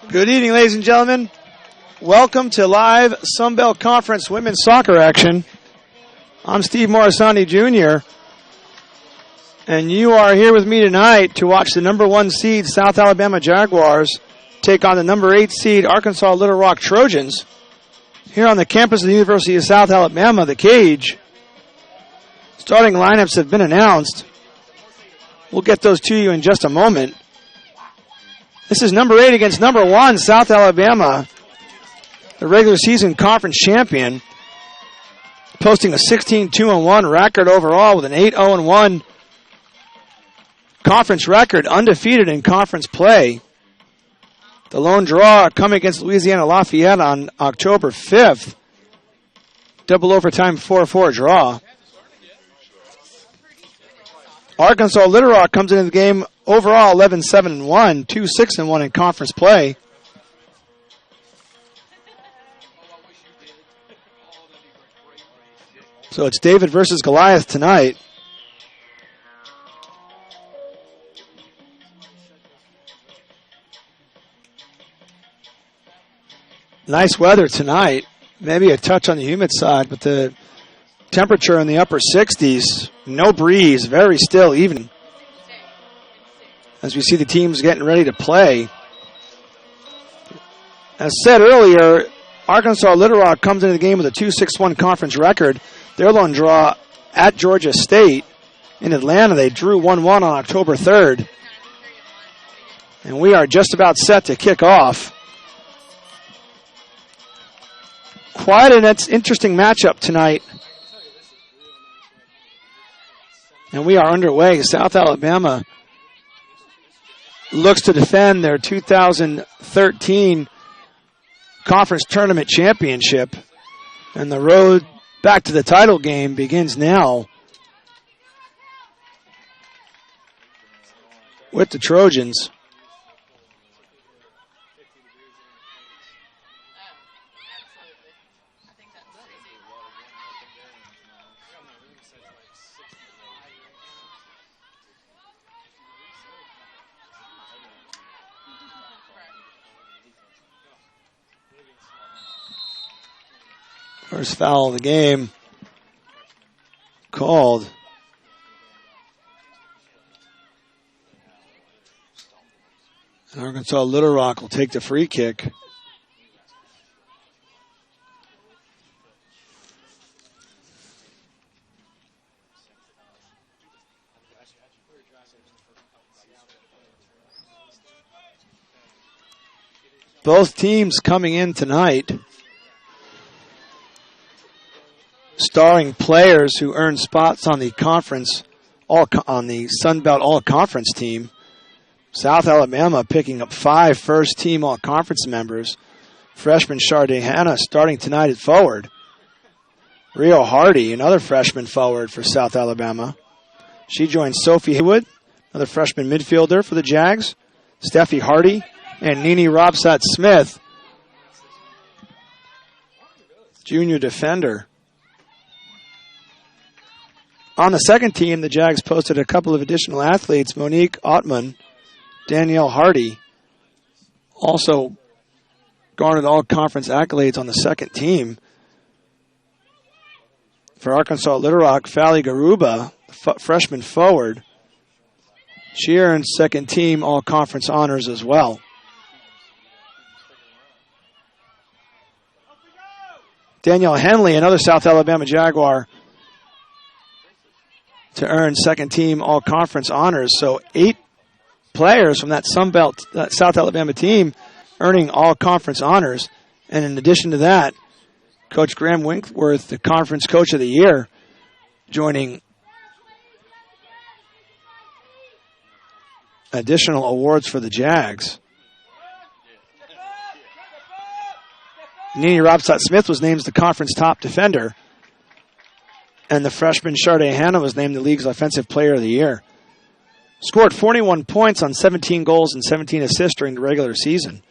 Good evening, ladies and gentlemen. Welcome to live Sunbelt Conference women's soccer action. I'm Steve Morisani Jr., and you are here with me tonight to watch the number 1 seed South Alabama Jaguars take on the number 8 seed Arkansas Little Rock Trojans here on the campus of the University of South Alabama, the Cage. Starting lineups have been announced. We'll get those to you in just a moment. This is number 8 against number 1, South Alabama, the regular season conference champion, posting a 16-2-1 record overall with an 8-0-1 conference record, undefeated in conference play. The lone draw coming against Louisiana Lafayette on October 5th. Double overtime 4-4 draw. Arkansas Little Rock comes into the game overall 11-7-1, 2-6-1 in conference play. So it's David versus Goliath tonight. Nice weather tonight. Maybe a touch on the humid side, but the temperature in the upper 60s. No breeze, very still even. As we see the teams getting ready to play. As said earlier, Arkansas Little Rock comes into the game with a 2-6-1 conference record. Their lone draw at Georgia State in Atlanta. They drew 1-1 on October 3rd. And we are just about set to kick off. Quite an interesting matchup tonight. And we are underway. South Alabama looks to defend their 2013 conference tournament championship. And the road back to the title game begins now with the Trojans. First foul of the game called. And Arkansas Little Rock will take the free kick. Both teams coming in tonight starring players who earn spots on the conference, on the Sun Belt All-Conference team. South Alabama picking up 5 first-team All-Conference members. Freshman Sharday Hanna starting tonight at forward. Rio Hardy, another freshman forward for South Alabama. She joins Sophie Haywood, another freshman midfielder for the Jags. Steffi Hardy and Nini Robsat-Smith, junior defender. On the second team, the Jags posted a couple of additional athletes. Monique Ottman, Danielle Hardy, also garnered all-conference accolades on the second team. For Arkansas Little Rock, Fally Garuba, freshman forward. She earned second team all-conference honors as well. Danielle Henley, another South Alabama Jaguar, to earn second team all-conference honors. So 8 players from that Sunbelt, that South Alabama team earning all-conference honors. And in addition to that, Coach Graham Winkworth, the Conference Coach of the Year, joining additional awards for the Jags. Nini Robsat-Smith was named the conference top defender. And the freshman Sharday Hanna was named the league's offensive player of the year. Scored 41 points on 17 goals and 17 assists during the regular season.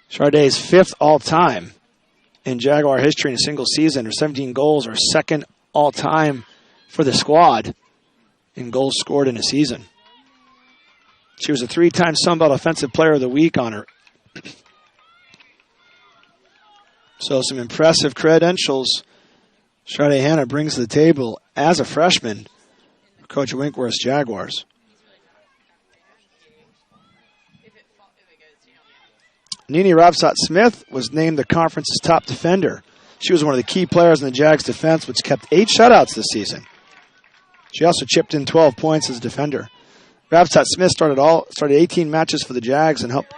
Sharday's 5th all-time in Jaguar history in a single season. Her 17 goals are second all-time for the squad in goals scored in a season. She was a 3-time Sunbelt Offensive Player of the Week honor So some impressive credentials Sade Hanna brings to the table as a freshman for Coach Winkworth's Jaguars. Nene Robsott-Smith was named the conference's top defender. She was one of the key players in the Jags' defense, which kept 8 shutouts this season. She also chipped in 12 points as a defender. Robsott-Smith started 18 matches for the Jags and helped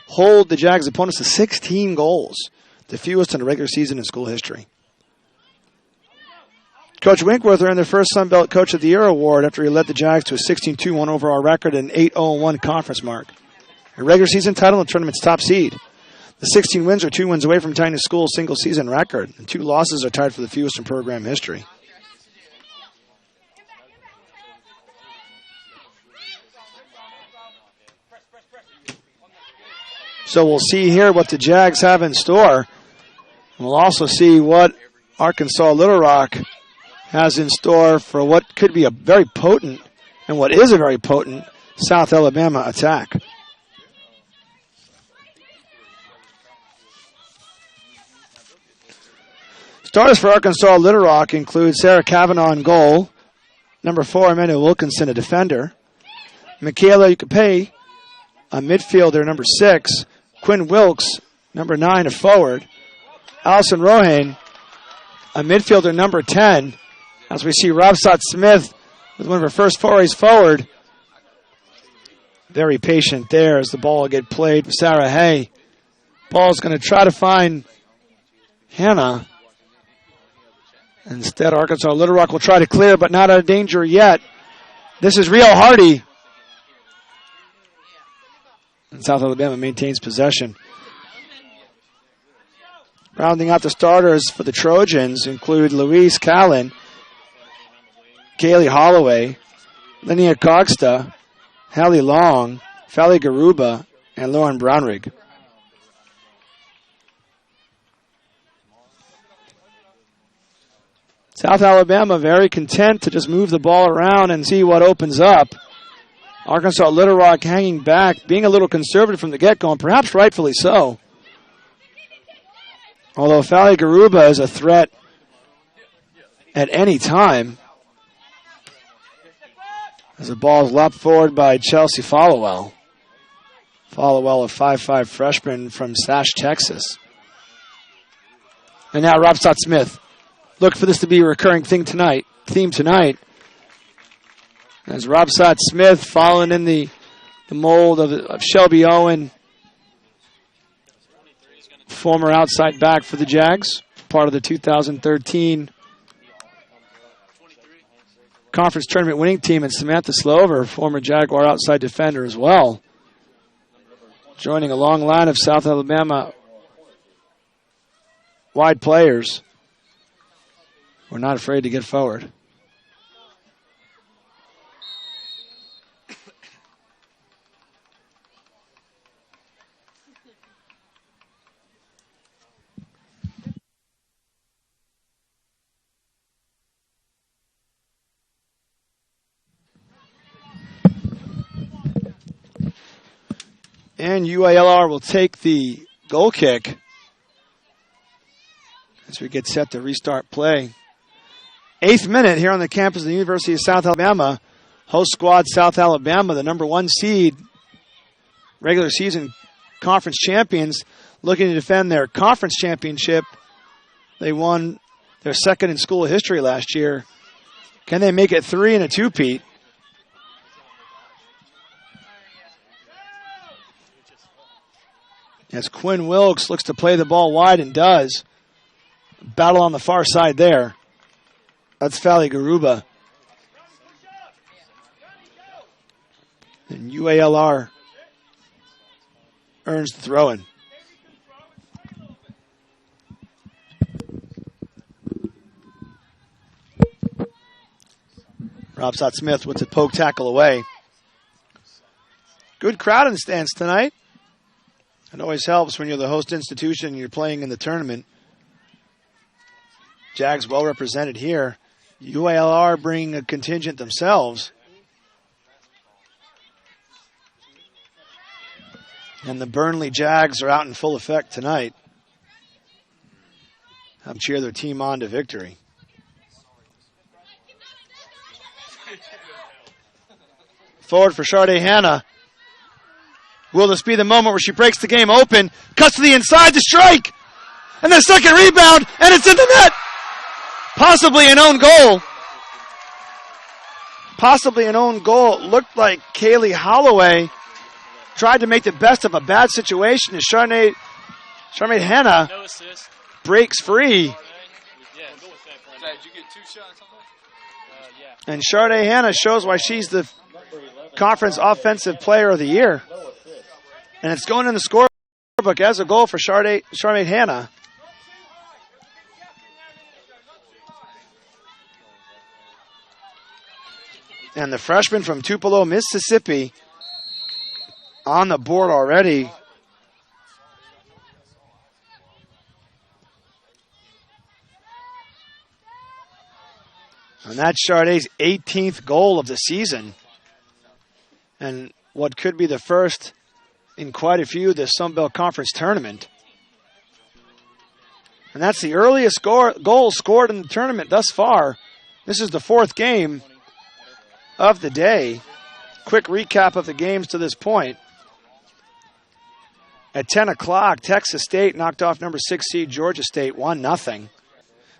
hold the Jags' opponents to 16 goals, the fewest in a regular season in school history. Coach Winkworth earned their first Sun Belt Coach of the Year award after he led the Jags to a 16-2-1 overall record and 8-0-1 conference mark. A regular season title and tournament's top seed. The 16 wins are 2 wins away from tying the school's single-season record, and 2 losses are tied for the fewest in program history. So we'll see here what the Jags have in store. We'll also see what Arkansas Little Rock has in store for what could be a very potent, and what is a very potent, South Alabama attack. Starters for Arkansas Little Rock include Sarah Kavanaugh in goal, number 4, Amanda Wilkinson, a defender, Michaela Ukapay, a midfielder, number 6, Quinn Wilkes, number 9, a forward, Allison Rohane, a midfielder, number 10, as we see Robsott-Smith with one of her first forays forward. Very patient there as the ball will get played for Sarah Hay. Ball's going to try to find Hannah. Instead, Arkansas Little Rock will try to clear, but not out of danger yet. This is Rio Hardy. And South Alabama maintains possession. Rounding out the starters for the Trojans include Louise Callan, Kaylee Holloway, Linnea Cogsta, Hallie Long, Fally Garuba, and Lauren Brownrigg. South Alabama very content to just move the ball around and see what opens up. Arkansas Little Rock hanging back, being a little conservative from the get-go, and perhaps rightfully so. Although Fally Garuba is a threat at any time. As the ball is lopped forward by Chelsea Followell. Followell, a 5'5 freshman from Sash, Texas. And now Robsott-Smith. Look for this to be a recurring theme tonight. As Robsott-Smith following in the mold of Shelby Owen, former outside back for the Jags, part of the 2013 conference tournament winning team, and Samantha Slover, former Jaguar outside defender as well, joining a long line of South Alabama wide players. We're not afraid to get forward. And UALR will take the goal kick as we get set to restart play. 8th minute here on the campus of the University of South Alabama. Host squad South Alabama, the number 1 seed, regular season conference champions, looking to defend their conference championship. They won their second in school history last year. Can they make it 3 in a two-peat? As Quinn Wilkes looks to play the ball wide and does. Battle on the far side there. That's Fally Garuba. And UALR earns the throw-in. Robsott-Smith with the poke tackle away. Good crowd in the stands tonight. It always helps when you're the host institution and you're playing in the tournament. Jags well represented here. UALR bring a contingent themselves. And the Burnley Jags are out in full effect tonight. Help cheer their team on to victory. Forward for Sade Hannah. Will this be the moment where she breaks the game open, cuts to the inside to strike, and the second rebound, and it's in the net. Possibly an own goal. Possibly an own goal. It looked like Kaylee Holloway tried to make the best of a bad situation as Charmaine Hannah breaks free. And Sade Hannah shows why she's the conference offensive player of the year. And it's going in the scorebook as a goal for Charmaine Hannah. And the freshman from Tupelo, Mississippi, on the board already. And that's Sade's 18th goal of the season. And what could be the first in quite a few of the Sun Belt Conference tournament. And that's the earliest goal scored in the tournament thus far. This is the fourth game of the day. Quick recap of the games to this point. At 10 o'clock, Texas State knocked off number 6 seed Georgia State 1-0.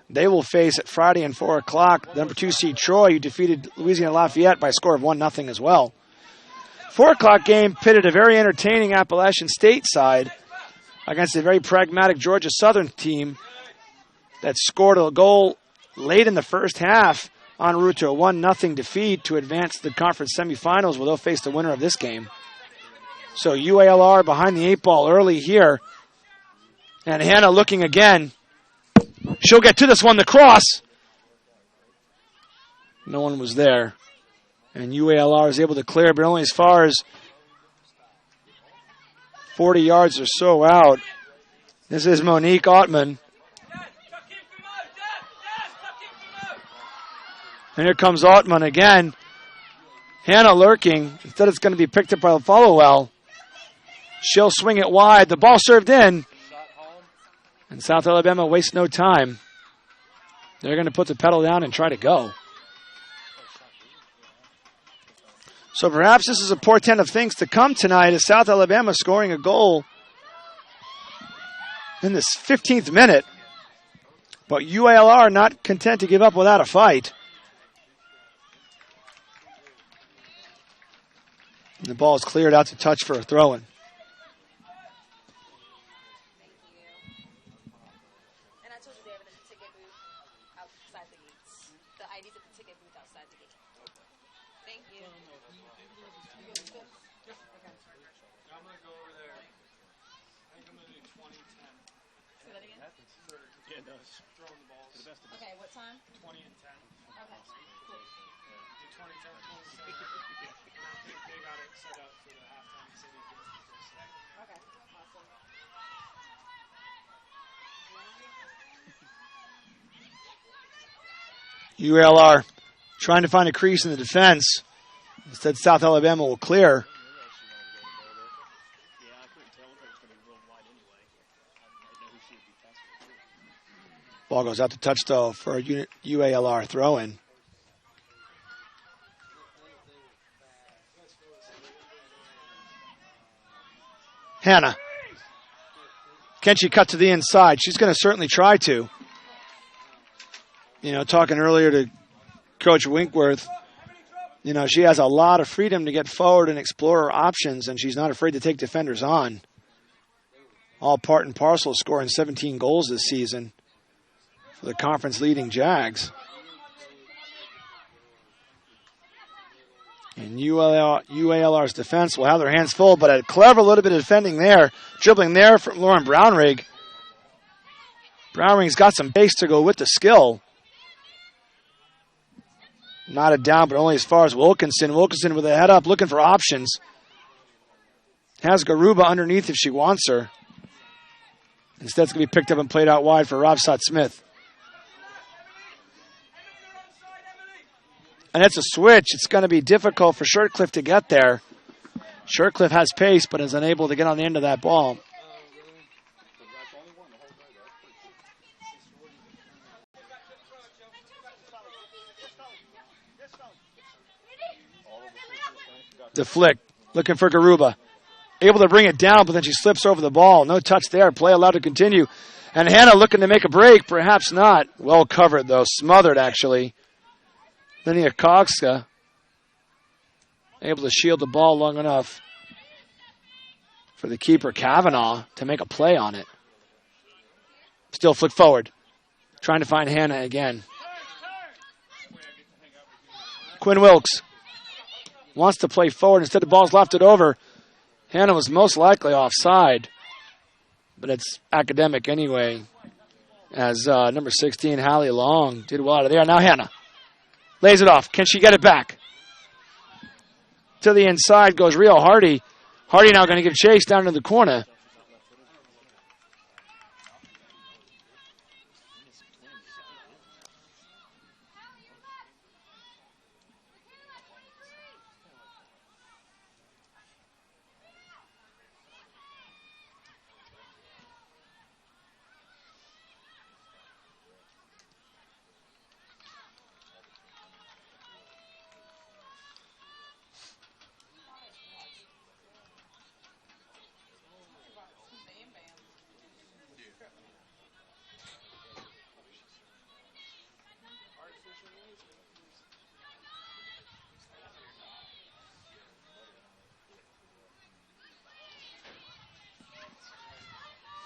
They will face at Friday and 4 o'clock number 2 seed Troy, who defeated Louisiana Lafayette by a score of 1-0 as well. 4 o'clock game pitted a very entertaining Appalachian State side against a very pragmatic Georgia Southern team that scored a goal late in the first half en route to a 1-0 defeat to advance to the conference semifinals, where they'll face the winner of this game. So UALR behind the 8 ball early here. And Hannah looking again. She'll get to this one, the cross. No one was there. And UALR is able to clear, but only as far as 40 yards or so out. This is Monique Ottman. And here comes Ottman again. Hannah lurking. Instead it's going to be picked up by Followell. She'll swing it wide. The ball served in. And South Alabama wastes no time. They're going to put the pedal down and try to go. So perhaps this is a portent of things to come tonight as South Alabama scoring a goal in this 15th minute. But UALR not content to give up without a fight. And the ball is cleared out to touch for a throw-in. Okay, what time? 20 and 10. Okay, cool. 20, 10, 20. They got it set up for the halftime, so they give us the first set. Okay, UALR awesome. trying to find a crease in the defense. Instead, South Alabama will clear. Ball goes out to touch, though, for a UALR throw-in. Hannah. Can she cut to the inside? She's going to certainly try to. You know, talking earlier to Coach Winkworth, you know, she has a lot of freedom to get forward and explore her options, and she's not afraid to take defenders on. All part and parcel of scoring 17 goals this season for the conference-leading Jags. And UALR's defense will have their hands full, but a clever little bit of defending there. Dribbling there from Lauren Brownrigg. Brownrigg's got some base to go with the skill. Knotted down, but only as far as Wilkinson. Wilkinson with a head up, looking for options. Has Garuba underneath if she wants her. Instead, it's going to be picked up and played out wide for Robsat Smith. And it's a switch. It's going to be difficult for Shirtcliffe to get there. Shirtcliffe has pace, but is unable to get on the end of that ball. The flick, looking for Garuba. Able to bring it down, but then she slips over the ball. No touch there. Play allowed to continue. And Hannah looking to make a break. Perhaps not. Well covered, though. Smothered, actually. Linnea Kokska able to shield the ball long enough for the keeper, Kavanaugh, to make a play on it. Still flick forward. Trying to find Hannah again. Quinn Wilkes wants to play forward. Instead, the ball's lofted over. Hannah was most likely offside, but it's academic anyway, as number 16, Hallie Long, did well out of there. Now Hannah lays it off. Can she get it back? To the inside goes Rio Hardy. Hardy now going to give chase down to the corner.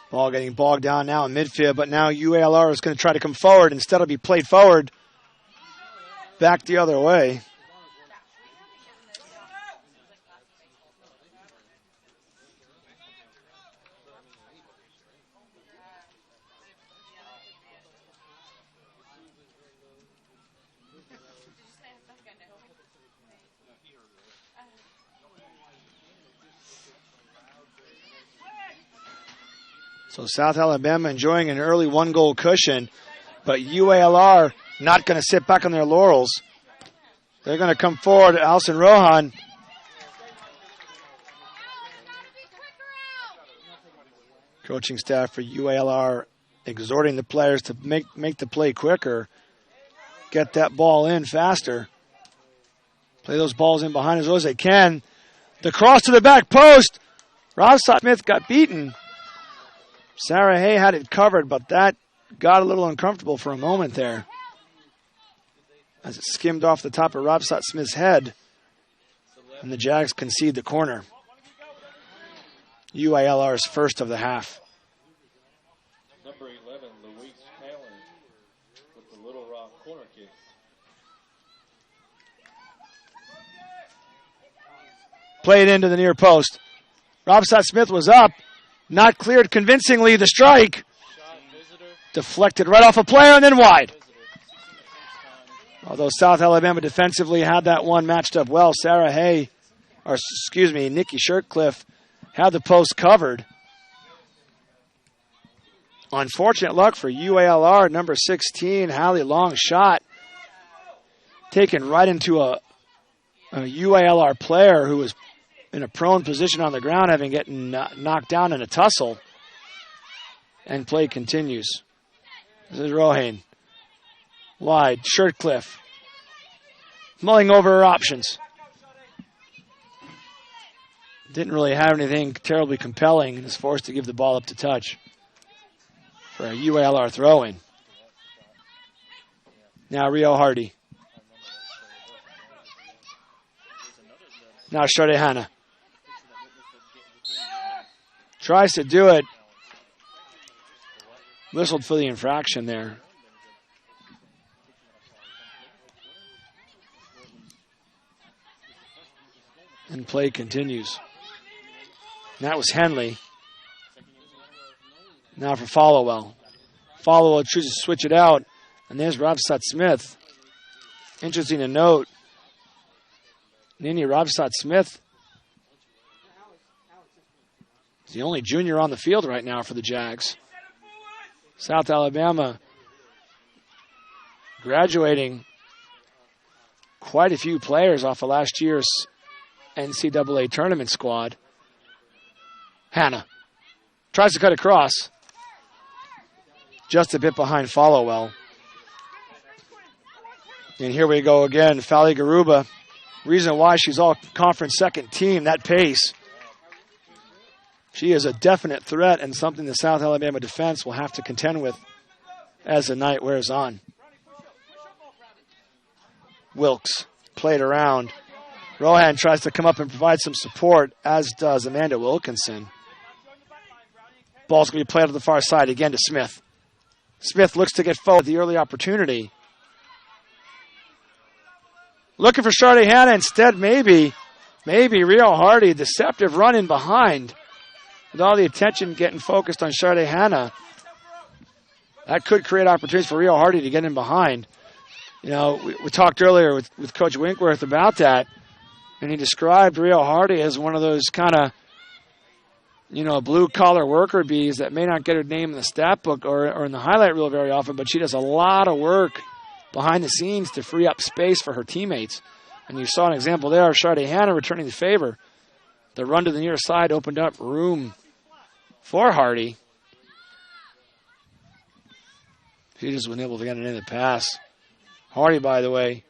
Ball getting bogged down now in midfield, but now UALR is going to try to come forward. Instead, it'll be played forward, back the other way. So South Alabama enjoying an early one-goal cushion, but UALR not going to sit back on their laurels. They're going to come forward. Alison Rohan. Coaching staff for UALR exhorting the players to make the play quicker, get that ball in faster, play those balls in behind as well as they can. The cross to the back post. Rob Smith got beaten. Sarah Hay had it covered, but that got a little uncomfortable for a moment there as it skimmed off the top of Robsat Smith's head, and the Jags concede the corner. UALR's first of the half. Number 11, Louise Taylor with the Little Rock corner kick. Played into the near post. Robsat Smith was up. Not cleared convincingly, the strike. Deflected right off a player and then wide. Although South Alabama defensively had that one matched up well, Nikki Shirtcliffe had the post covered. Unfortunate luck for UALR, number 16, Hallie Long shot. Taken right into a UALR player who was in a prone position on the ground, having gotten knocked down in a tussle. And play continues. This is Rohan. Wide. Shirtcliffe. Mulling over her options. Didn't really have anything terribly compelling and is forced to give the ball up to touch for a UALR throw-in. Now Rio Hardy. Now Sade Hannah. Tries to do it. Whistled for the infraction there. And play continues. And that was Henley. Now for Followell. Followell chooses to switch it out. And there's Robsat Smith. Interesting to note, Nini Robsat Smith is the only junior on the field right now for the Jags. South Alabama graduating quite a few players off of last year's NCAA tournament squad. Hannah tries to cut across. Just a bit behind Followell. And here we go again. Fali Garuba. Reason why she's all conference second team, that pace. She is a definite threat and something the South Alabama defense will have to contend with as the night wears on. Wilkes played around. Rohan tries to come up and provide some support, as does Amanda Wilkinson. Ball's going to be played to the far side again to Smith. Smith looks to get forward the early opportunity. Looking for Sade Hanna instead, maybe Rio Hardy, deceptive run in behind. With all the attention getting focused on Sade Hanna, that could create opportunities for Rio Hardy to get in behind. You know, we talked earlier with Coach Winkworth about that, and he described Rio Hardy as one of those kind of, you know, blue-collar worker bees that may not get her name in the stat book or in the highlight reel very often, but she does a lot of work behind the scenes to free up space for her teammates. And you saw an example there of Sade Hanna returning the favor. The run to the near side opened up room for Hardy. She just wasn't able to get it in the pass. Hardy, by the way,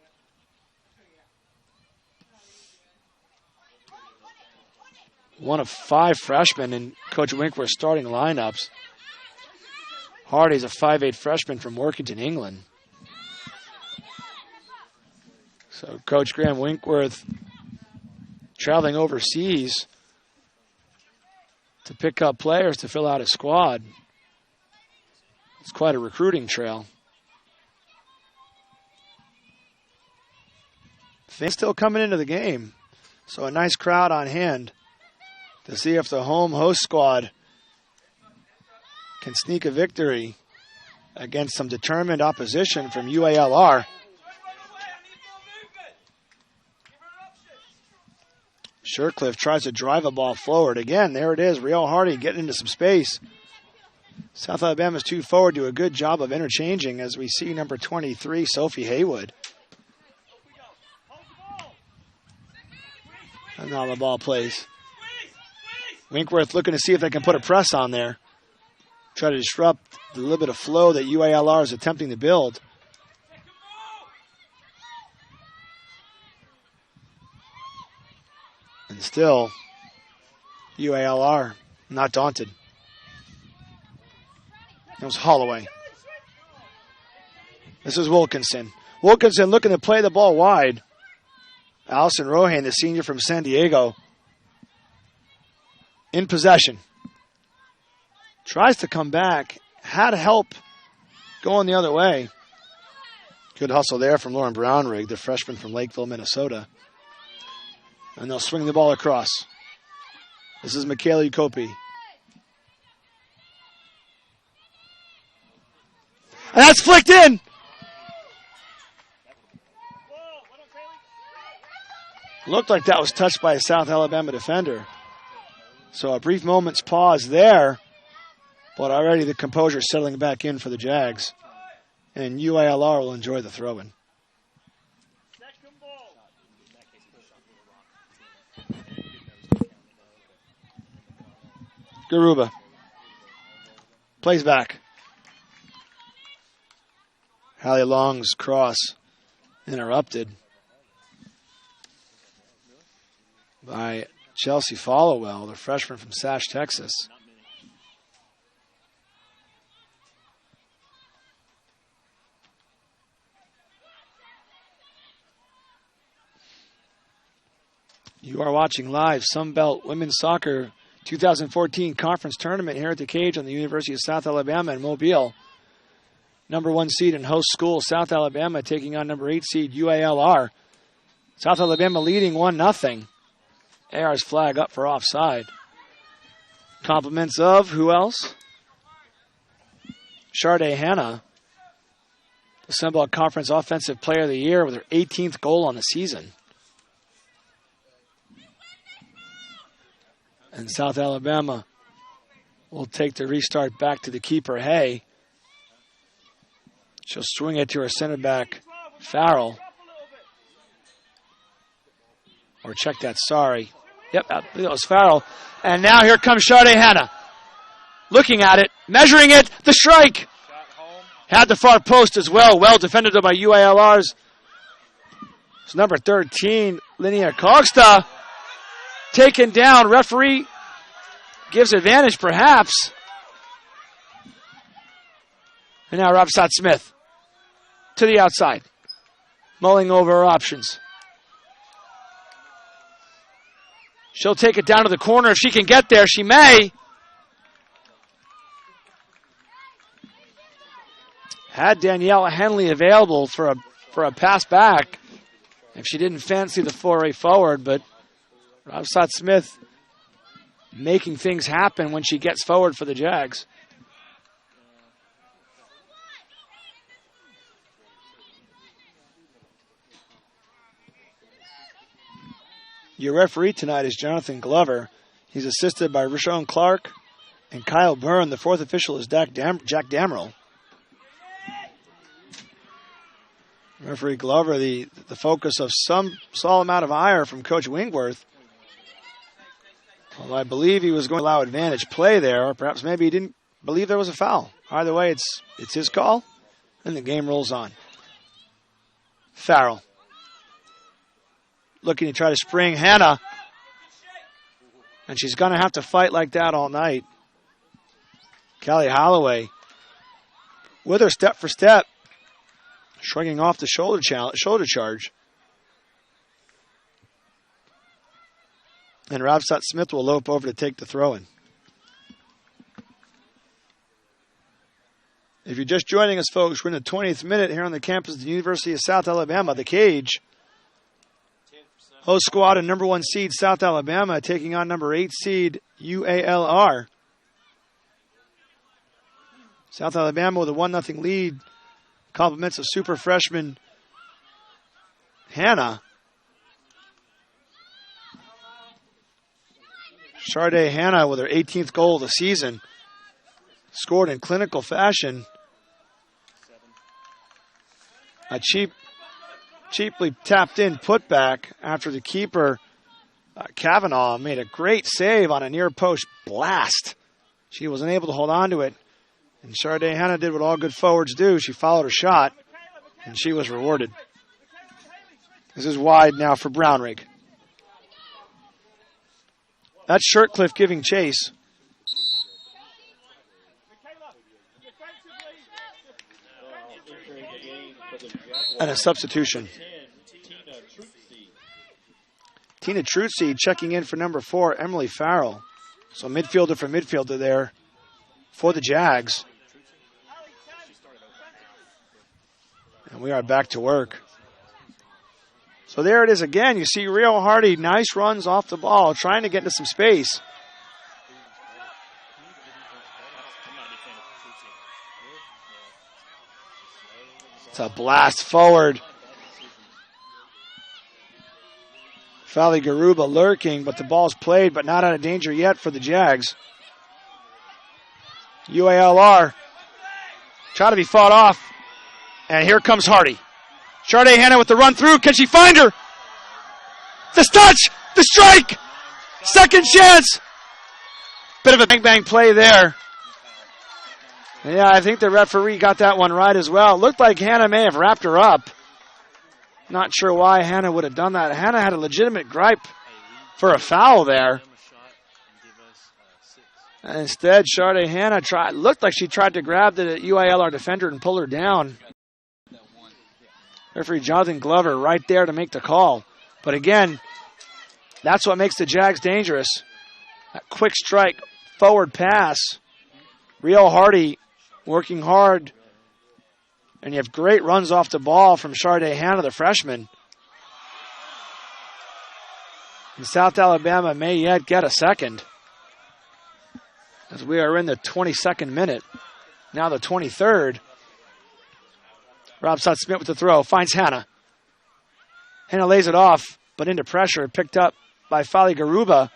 one of 5 freshmen in Coach Winkworth's starting lineups. Hardy's a 5'8" freshman from Workington, England. So Coach Graham Winkworth traveling overseas to pick up players to fill out his squad. It's quite a recruiting trail. Things still coming into the game. So a nice crowd on hand to see if the home host squad can sneak a victory against some determined opposition from UALR. Shercliffe tries to drive a ball forward. Again, there it is. Rio Hardy getting into some space. South Alabama's 2 forward do a good job of interchanging as we see number 23, Sophie Haywood. And now the ball plays. Winkworth looking to see if they can put a press on there. Try to disrupt the little bit of flow that UALR is attempting to build. And still, UALR not daunted. That was Holloway. This is Wilkinson. Wilkinson looking to play the ball wide. Allison Rohan, the senior from San Diego, in possession. Tries to come back. Had help going the other way. Good hustle there from Lauren Brownrigg, the freshman from Lakeville, Minnesota. And they'll swing the ball across. This is Michaela Ukopi. And that's flicked in. Looked like that was touched by a South Alabama defender. So a brief moment's pause there, but already the composure settling back in for the Jags. And UALR will enjoy the throw-in. Garuba plays back. Hallie Long's cross interrupted by Chelsea Followell, the freshman from Sash, Texas. You are watching live Sunbelt Women's Soccer 2014 Conference Tournament here at the Cage on the University of South Alabama in Mobile. Number 1 seed in host school, South Alabama, taking on number 8 seed UALR. South Alabama leading 1-0. AR's flag up for offside. Compliments of who else? Sade Hanna, the Sunbelt Conference Offensive Player of the Year with her 18th goal on the season. And South Alabama will take the restart back to the keeper, Hay. She'll swing it to her center back, Farrell. Or check that, sorry. Yep, I believe it was Farrell. And now here comes Sade Hanna. Looking at it, measuring it, the strike. Had the far post as well. Well defended by UALR's. It's number 13, Linnea Kogsta. Taken down. Referee gives advantage perhaps. And now Robsat Smith to the outside. Mulling over her options. She'll take it down to the corner. If she can get there, she may. Had Danielle Henley available for a pass back if she didn't fancy the foray forward, but Robsat Smith making things happen when she gets forward for the Jags. Your referee tonight is Jonathan Glover. He's assisted by Rashawn Clark and Kyle Byrne. The fourth official is Jack Damerl. Referee Glover, the focus of some small amount of ire from Coach Wingworth. Although I believe he was going to allow advantage play there, or perhaps maybe he didn't believe there was a foul. Either way, it's his call, and the game rolls on. Farrell. Looking to try to spring Hanna. And she's going to have to fight like that all night. Callie Holloway with her step for step. Shrugging off the shoulder charge. And Robsat Smith will lope over to take the throw-in. If you're just joining us, folks, we're in the 20th minute here on the campus of the University of South Alabama. The Cage. Host squad and number 1 seed South Alabama taking on number 8 seed UALR. South Alabama with a 1-0 lead. Compliments of super freshman Hanna. Sade Hanna with her 18th goal of the season. Scored in clinical fashion. A cheaply tapped in putback after the keeper, Kavanaugh, made a great save on a near post blast. She wasn't able to hold on to it. And Sade Hanna did what all good forwards do. She followed her shot, and she was rewarded. This is wide now for Brownrigg. That's Shirtcliffe giving chase. And a substitution. Tina Trutzy checking in for number 4, Emily Farrell. So midfielder for midfielder there for the Jags. And we are back to work. So there it is again. You see Rio Hardy, nice runs off the ball, trying to get into some space. It's a blast forward. Fali Garuba lurking, but the ball's played, but not out of danger yet for the Jags. UALR try to be fought off. And here comes Hardy. Sade Hanna with the run through. Can she find her? The touch! The strike! Second chance! Bit of a bang-bang play there. Yeah, I think the referee got that one right as well. Looked like Hanna may have wrapped her up. Not sure why Hanna would have done that. Hanna had a legitimate gripe for a foul there. And instead, Sade Hanna looked like she tried to grab the UALR defender and pull her down. Referee Jonathan Glover right there to make the call. But again, that's what makes the Jags dangerous. That quick strike, forward pass. Rio Hardy working hard. And you have great runs off the ball from Sade Hanna, the freshman. And South Alabama may yet get a second. As we are in the 22nd minute. Now the 23rd. Robsat Smith with the throw. Finds Hanna. Hanna lays it off, but into pressure. Picked up by Fali Garuba.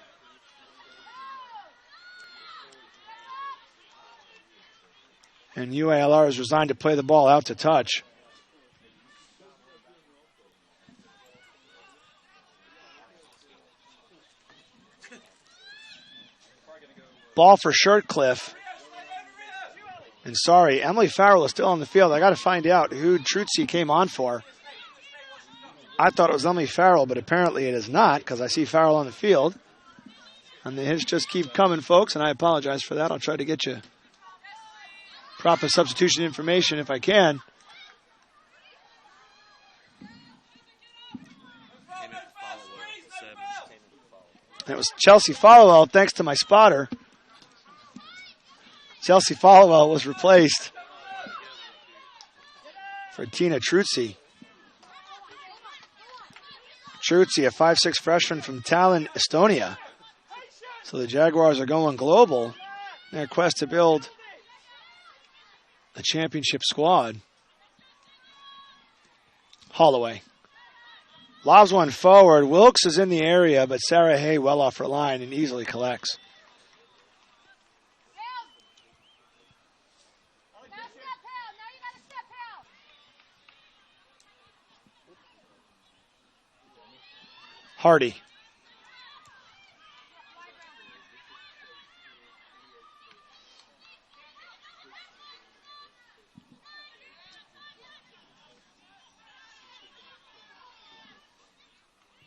And UALR is resigned to play the ball out to touch. Ball for Shirtcliffe. And sorry, Emily Farrell is still on the field. I got to find out who Trutzy came on for. I thought it was Emily Farrell, but apparently it is not because I see Farrell on the field. And the hits just keep coming, folks, and I apologize for that. I'll try to get you proper substitution information if I can. It was Chelsea Followell, thanks to my spotter. Chelsea Followell was replaced for Tina Trutzy. Trutzy, a 5'6" freshman from Tallinn, Estonia. So the Jaguars are going global in their quest to build a championship squad. Holloway lobs one forward. Wilkes is in the area, but Sarah Hay well off her line and easily collects. Hardy.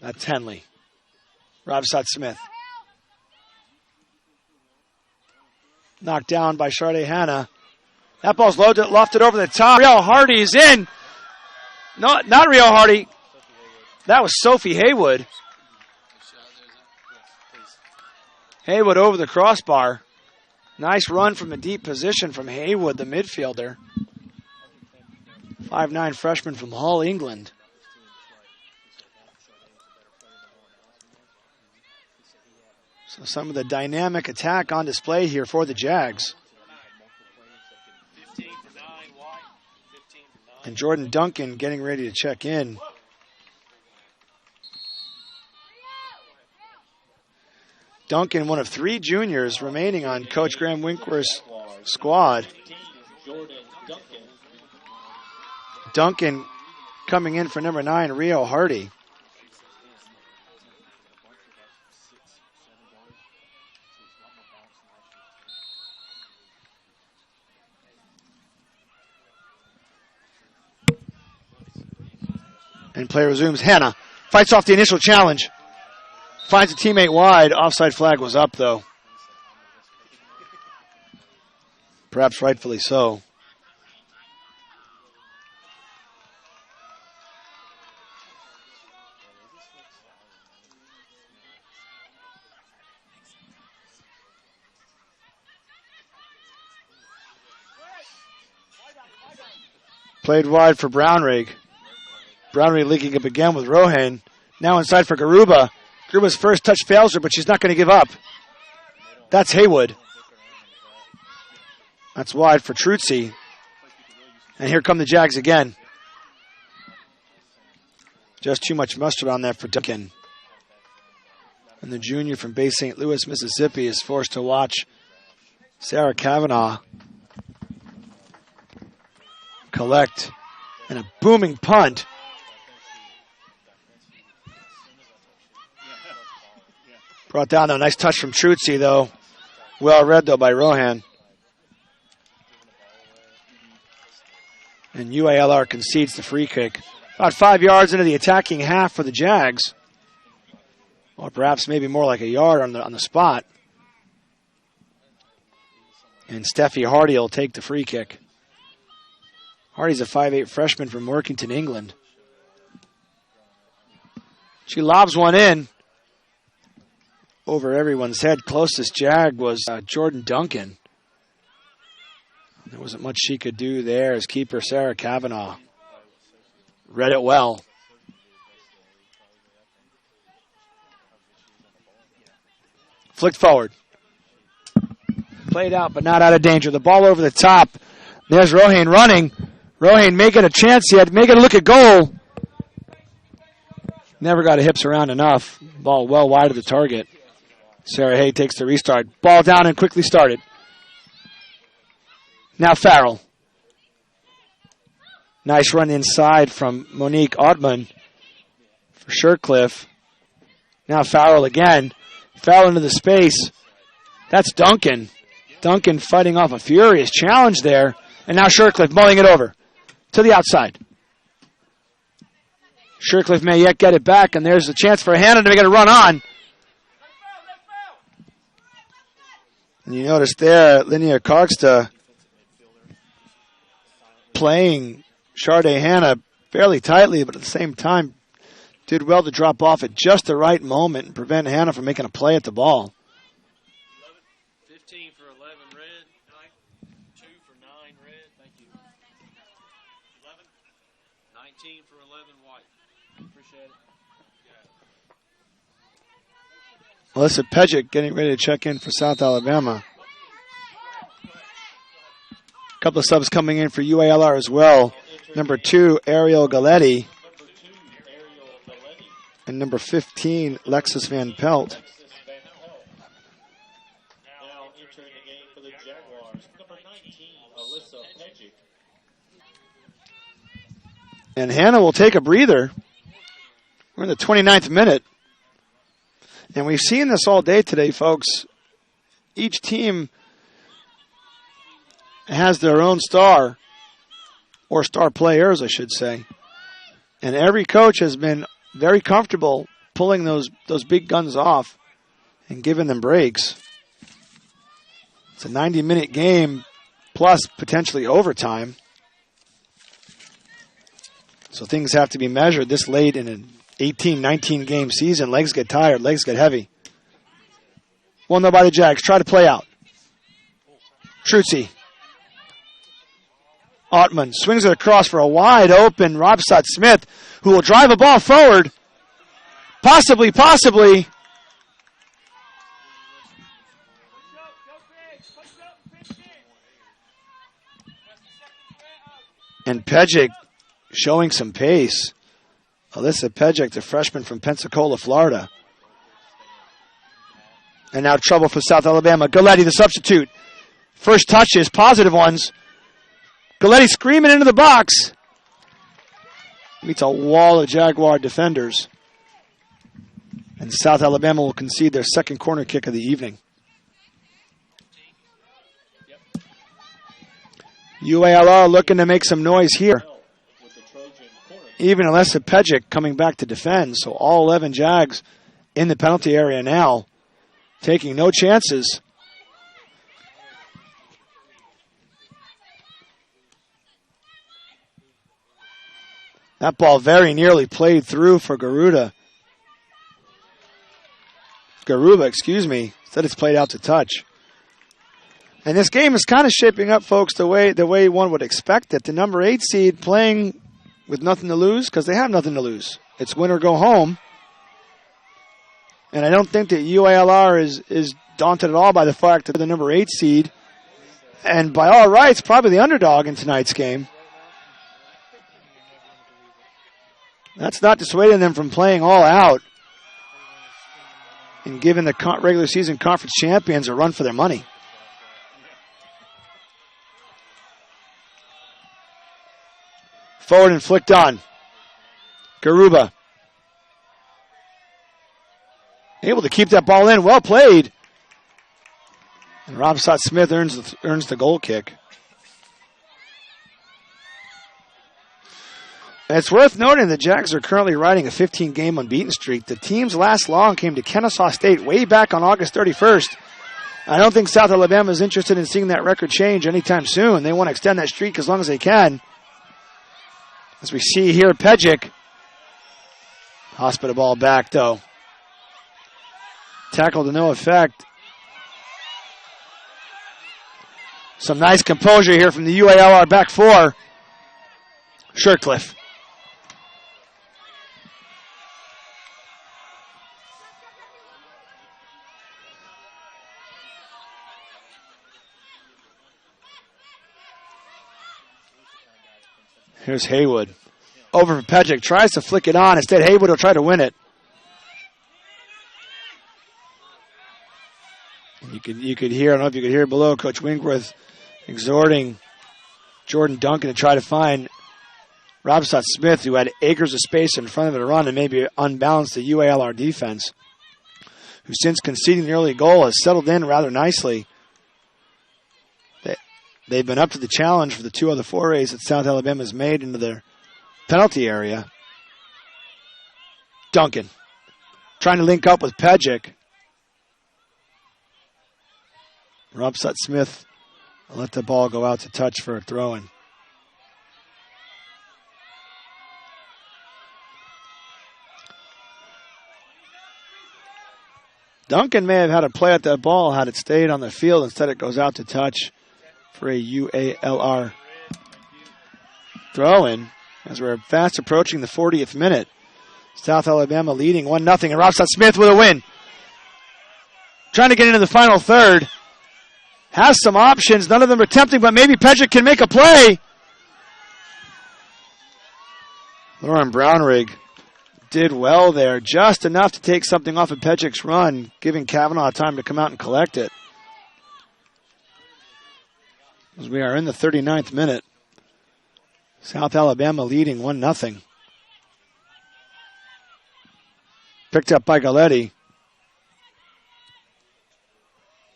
That's Henley. Robsat Smith. Knocked down by Sade Hanna. That ball's lofted over the top. Rio Hardy is in. No, not Rio Hardy. That was Sophie Haywood. Haywood over the crossbar. Nice run from a deep position from Haywood, the midfielder. 5'9" freshman from Hull, England. So some of the dynamic attack on display here for the Jags. And Jordan Duncan getting ready to check in. Duncan, one of 3 juniors remaining on Coach Graham Winkler's squad. Duncan coming in for number 9, Rio Hardy. And play resumes. Hanna fights off the initial challenge. Finds a teammate wide. Offside flag was up, though. Perhaps rightfully so. Played wide for Brownrigg. Brownrigg linking up again with Rohan. Now inside for Garuba. Garuba's first touch fails her, but she's not going to give up. That's Haywood. That's wide for Trutzy. And here come the Jags again. Just too much mustard on that for Duncan. And the junior from Bay St. Louis, Mississippi is forced to watch Sarah Kavanaugh collect. And a booming punt. Brought down, though. Nice touch from Trutzy, though. Well read, though, by Rohan. And UALR concedes the free kick. About 5 yards into the attacking half for the Jags. Or perhaps maybe more like a yard on the spot. And Steffi Hardy will take the free kick. Hardy's a 5'8" freshman from Workington, England. She lobs one in. Over everyone's head. Closest Jag was Jordan Duncan. There wasn't much she could do there as keeper Sarah Kavanaugh read it well. Flicked forward. Played out, but not out of danger. The ball over the top. There's Rohan running. Rohan may get a chance yet. May get a look at goal. Never got her hips around enough. Ball well wide of the target. Sarah Hay takes the restart. Ball down and quickly started. Now Farrell. Nice run inside from Monique Ottman for Shirtcliffe. Now Farrell again. Farrell into the space. That's Duncan. Duncan fighting off a furious challenge there. And now Shercliffe mulling it over to the outside. Shercliffe may yet get it back, and there's a chance for Hannah to make it a run on. And you notice there, Linnea Karksta playing Sharday Hannah fairly tightly, but at the same time did well to drop off at just the right moment and prevent Hannah from making a play at the ball. 15 for 11 red. 2 for 9 red. Thank you. 11. 19 for 11 white. Appreciate it. Melissa Pejic getting ready to check in for South Alabama. A couple of subs coming in for UALR as well. Number 2, Ariel Galetti. And number 15, Lexus Van Pelt. Now entering the game for the Jaguars, number 19, Alyssa Pejic. And Hannah will take a breather. We're in the 29th minute. And we've seen this all day today, folks. Each team has their own star, or star players, I should say. And every coach has been very comfortable pulling those big guns off and giving them breaks. It's a 90-minute game plus potentially overtime. So things have to be measured this late in an 18, 19 game season. Legs get tired, legs get heavy. 1-0 by the Jags. Try to play out. Trutzy. Ottman swings it across for a wide open Robsat Smith, who will drive a ball forward. Possibly. And Pejic showing some pace. Alyssa Pejic, the freshman from Pensacola, Florida. And now trouble for South Alabama. Galetti, the substitute. First touches, positive ones. Galetti screaming into the box. Meets a wall of Jaguar defenders. And South Alabama will concede their second corner kick of the evening. UALR looking to make some noise here. Even Alyssa Pejic coming back to defend. So all 11 Jags in the penalty area now, taking no chances. That ball very nearly played through for Garuba, Instead it's played out to touch. And this game is kind of shaping up, folks, the way one would expect it. The number 8 seed playing with nothing to lose because they have nothing to lose. It's win or go home. And I don't think that UALR is daunted at all by the fact that the number 8 seed, and by all rights, probably the underdog in tonight's game. That's not dissuading them from playing all out and giving the regular season conference champions a run for their money. Forward and flicked on. Garuba. Able to keep that ball in. Well played. And Robsat Smith earns the goal kick. And it's worth noting the Jags are currently riding a 15-game unbeaten streak. The team's last long came to Kennesaw State way back on August 31st. I don't think South Alabama is interested in seeing that record change anytime soon. They want to extend that streak as long as they can. As we see here, Pejic. Hospital ball back, though. Tackle to no effect. Some nice composure here from the UALR back four. Shercliffe. Here's Haywood. Over for Pejic. Tries to flick it on. Instead, Haywood will try to win it. You could hear, I don't know if you could hear it below, Coach Winkworth exhorting Jordan Duncan to try to find Robsat Smith, who had acres of space in front of it to run and maybe unbalance the UALR defense. who since conceding the early goal has settled in rather nicely. They've been up to the challenge for the two other forays that South Alabama has made into their penalty area. Duncan trying to link up with Pejic. Robsat Smith let the ball go out to touch for a throw-in. Duncan may have had a play at that ball had it stayed on the field. Instead, it goes out to touch for a UALR throw-in as we're fast approaching the 40th minute. South Alabama leading 1-0, and Robsat Smith with a win. Trying to get into the final third. Has some options. None of them are tempting, but maybe Pejic can make a play. Lauren Brownrigg did well there, just enough to take something off of Pejic's run, giving Kavanaugh time to come out and collect it. As we are in the 39th minute, South Alabama leading 1-0. Picked up by Galletti.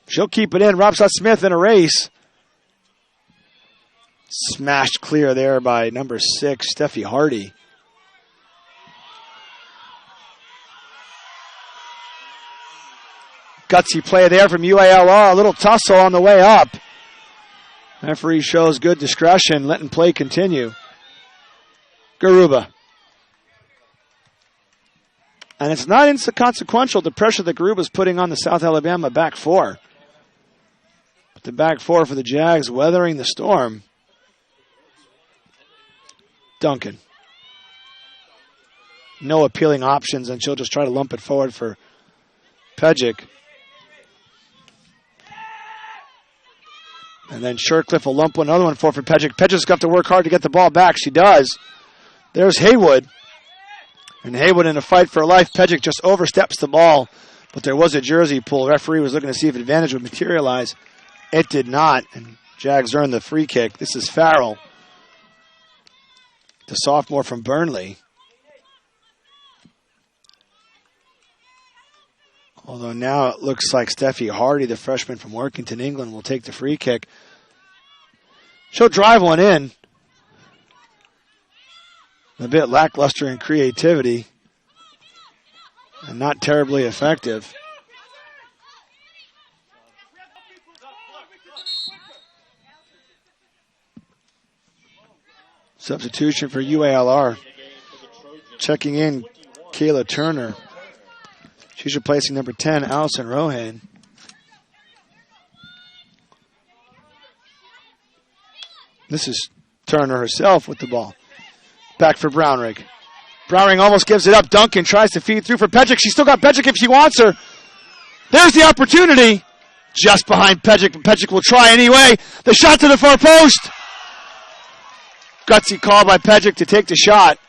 She'll keep it in. Robsat Smith in a race. Smashed clear there by number 6, Steffi Hardy. Gutsy play there from UALR. A little tussle on the way up. Referee shows good discretion, letting play continue. Garuba. And it's not inconsequential the pressure that Garuba's putting on the South Alabama back four. But the back four for the Jags weathering the storm. Duncan. No appealing options, and she'll just try to lump it forward for Pejic. And then Shercliffe will lump another one for Pejic. Pejic's got to work hard to get the ball back. She does. There's Haywood. And Haywood in a fight for life. Pejic just oversteps the ball. But there was a jersey pull. Referee was looking to see if advantage would materialize. It did not. And Jags earned the free kick. This is Farrell, the sophomore from Burnley. Although now it looks like Steffi Hardy, the freshman from Workington, England, will take the free kick. She'll drive one in. A bit lackluster in creativity and not terribly effective. Substitution for UALR. Checking in Kayla Turner. She's replacing number 10, Allison Rohan. This is Turner herself with the ball. Back for Brownrigg. Brownrigg almost gives it up. Duncan tries to feed through for Pejic. She's still got Pejic if she wants her. There's the opportunity. Just behind Pejic, but Pejic will try anyway. The shot to the far post. Gutsy call by Pejic to take the shot.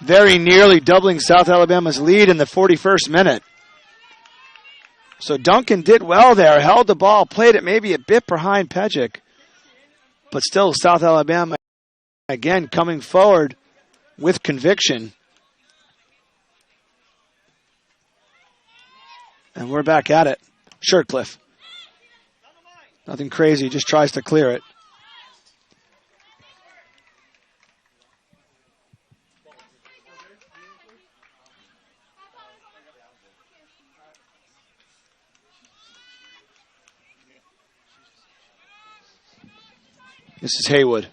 Very nearly doubling South Alabama's lead in the 41st minute. So Duncan did well there. Held the ball, played it maybe a bit behind Pejic. But still South Alabama again coming forward with conviction. And we're back at it. Shercliffe. Nothing crazy, just tries to clear it. This is Haywood.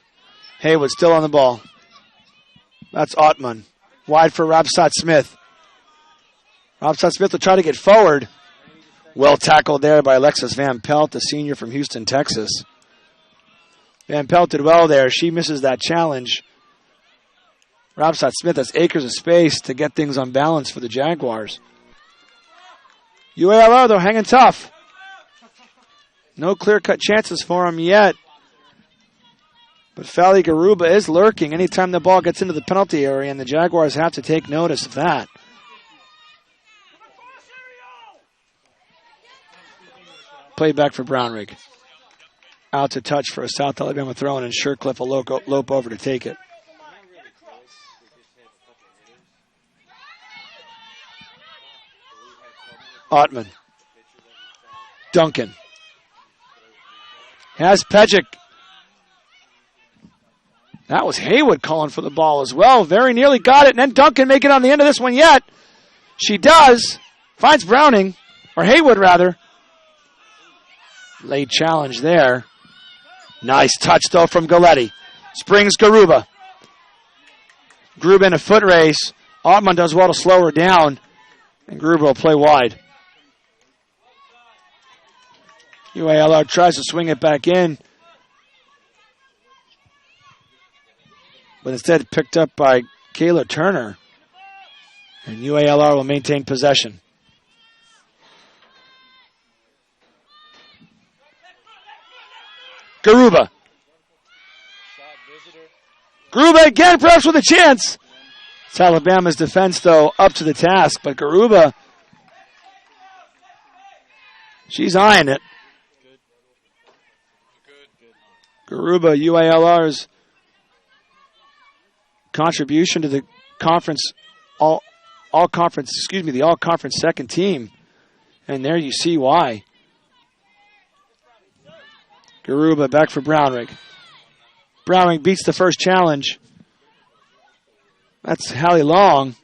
Haywood still on the ball. That's Ottman. Wide for Robsat Smith. Robsat Smith will try to get forward. Well tackled there by Alexis Van Pelt, the senior from Houston, Texas. Van Pelt did well there. She misses that challenge. Robsat Smith has acres of space to get things on balance for the Jaguars. UALR, though, hanging tough. No clear-cut chances for them yet. But Fally Garuba is lurking anytime the ball gets into the penalty area, and the Jaguars have to take notice of that. Play back for Brownrigg. Out to touch for a South Alabama throw-in, and Shercliffe will lope over to take it. Ottman. Duncan. Has Pejic. That was Haywood calling for the ball as well. Very nearly got it. And then Duncan making it on the end of this one yet. She does. Finds Browning. Or Haywood, rather. Late challenge there. Nice touch, though, from Galletti. Springs Garuba. Garuba in a foot race. Ottman does well to slow her down. And Garuba will play wide. UALR tries to swing it back in. But instead picked up by Kayla Turner. And UALR will maintain possession. Garuba. Garuba again, perhaps with a chance. It's Alabama's defense, though, up to the task. But Garuba, she's eyeing it. Garuba, UALR's contribution to the conference, the all-conference second team. And there you see why. Garuba back for Brownrigg. Brownrigg beats the first challenge. That's Hallie Long.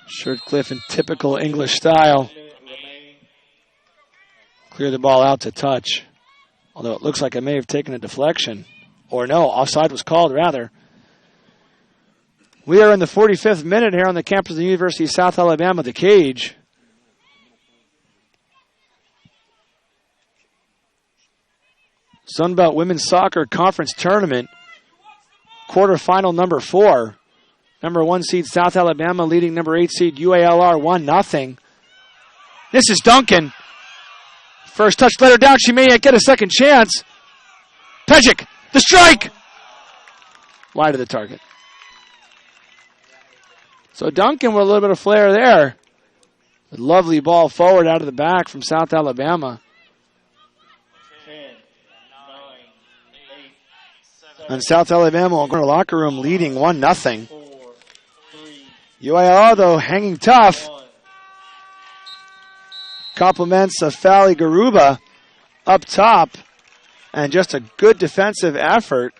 Shirtcliffe in typical English style. Clear the ball out to touch. Although it looks like it may have taken a deflection. Or no, offside was called, rather. We are in the 45th minute here on the campus of the University of South Alabama, the Cage. Sunbelt Women's Soccer Conference Tournament. Quarterfinal number 4. Number 1 seed South Alabama leading number 8 seed UALR 1-0. This is Duncan. First touch let her down. She may get a second chance. Pejic, the strike! Wide of the target. So Duncan with a little bit of flair there. A lovely ball forward out of the back from South Alabama. 10, 9, 8, 7, And South Alabama will go to the locker room leading 1-0. 4, 3, UALR, though, hanging tough. 1. Compliments of Fally Garuba up top. And just a good defensive effort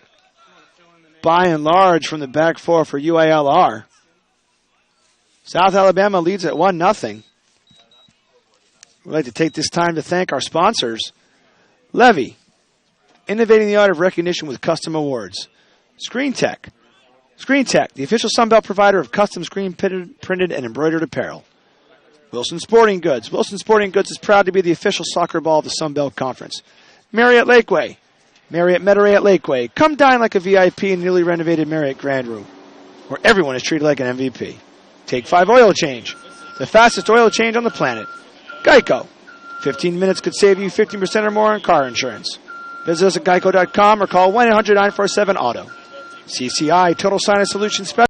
by and large from the back four for UALR. South Alabama leads at 1-0. We'd like to take this time to thank our sponsors. Levy, innovating the art of recognition with custom awards. Screen Tech, the official Sunbelt provider of custom screen printed and embroidered apparel. Wilson Sporting Goods. Wilson Sporting Goods is proud to be the official soccer ball of the Sunbelt Conference. Marriott Lakeway. Marriott Metairie at Lakeway. Come dine like a VIP in newly renovated Marriott Grand Room, where everyone is treated like an MVP. Take 5 Oil Change, the fastest oil change on the planet. Geico. 15 minutes could save you 15% or more on car insurance. Visit us at geico.com or call 1-800-947-AUTO. CCI, Total Sinus Solutions Special.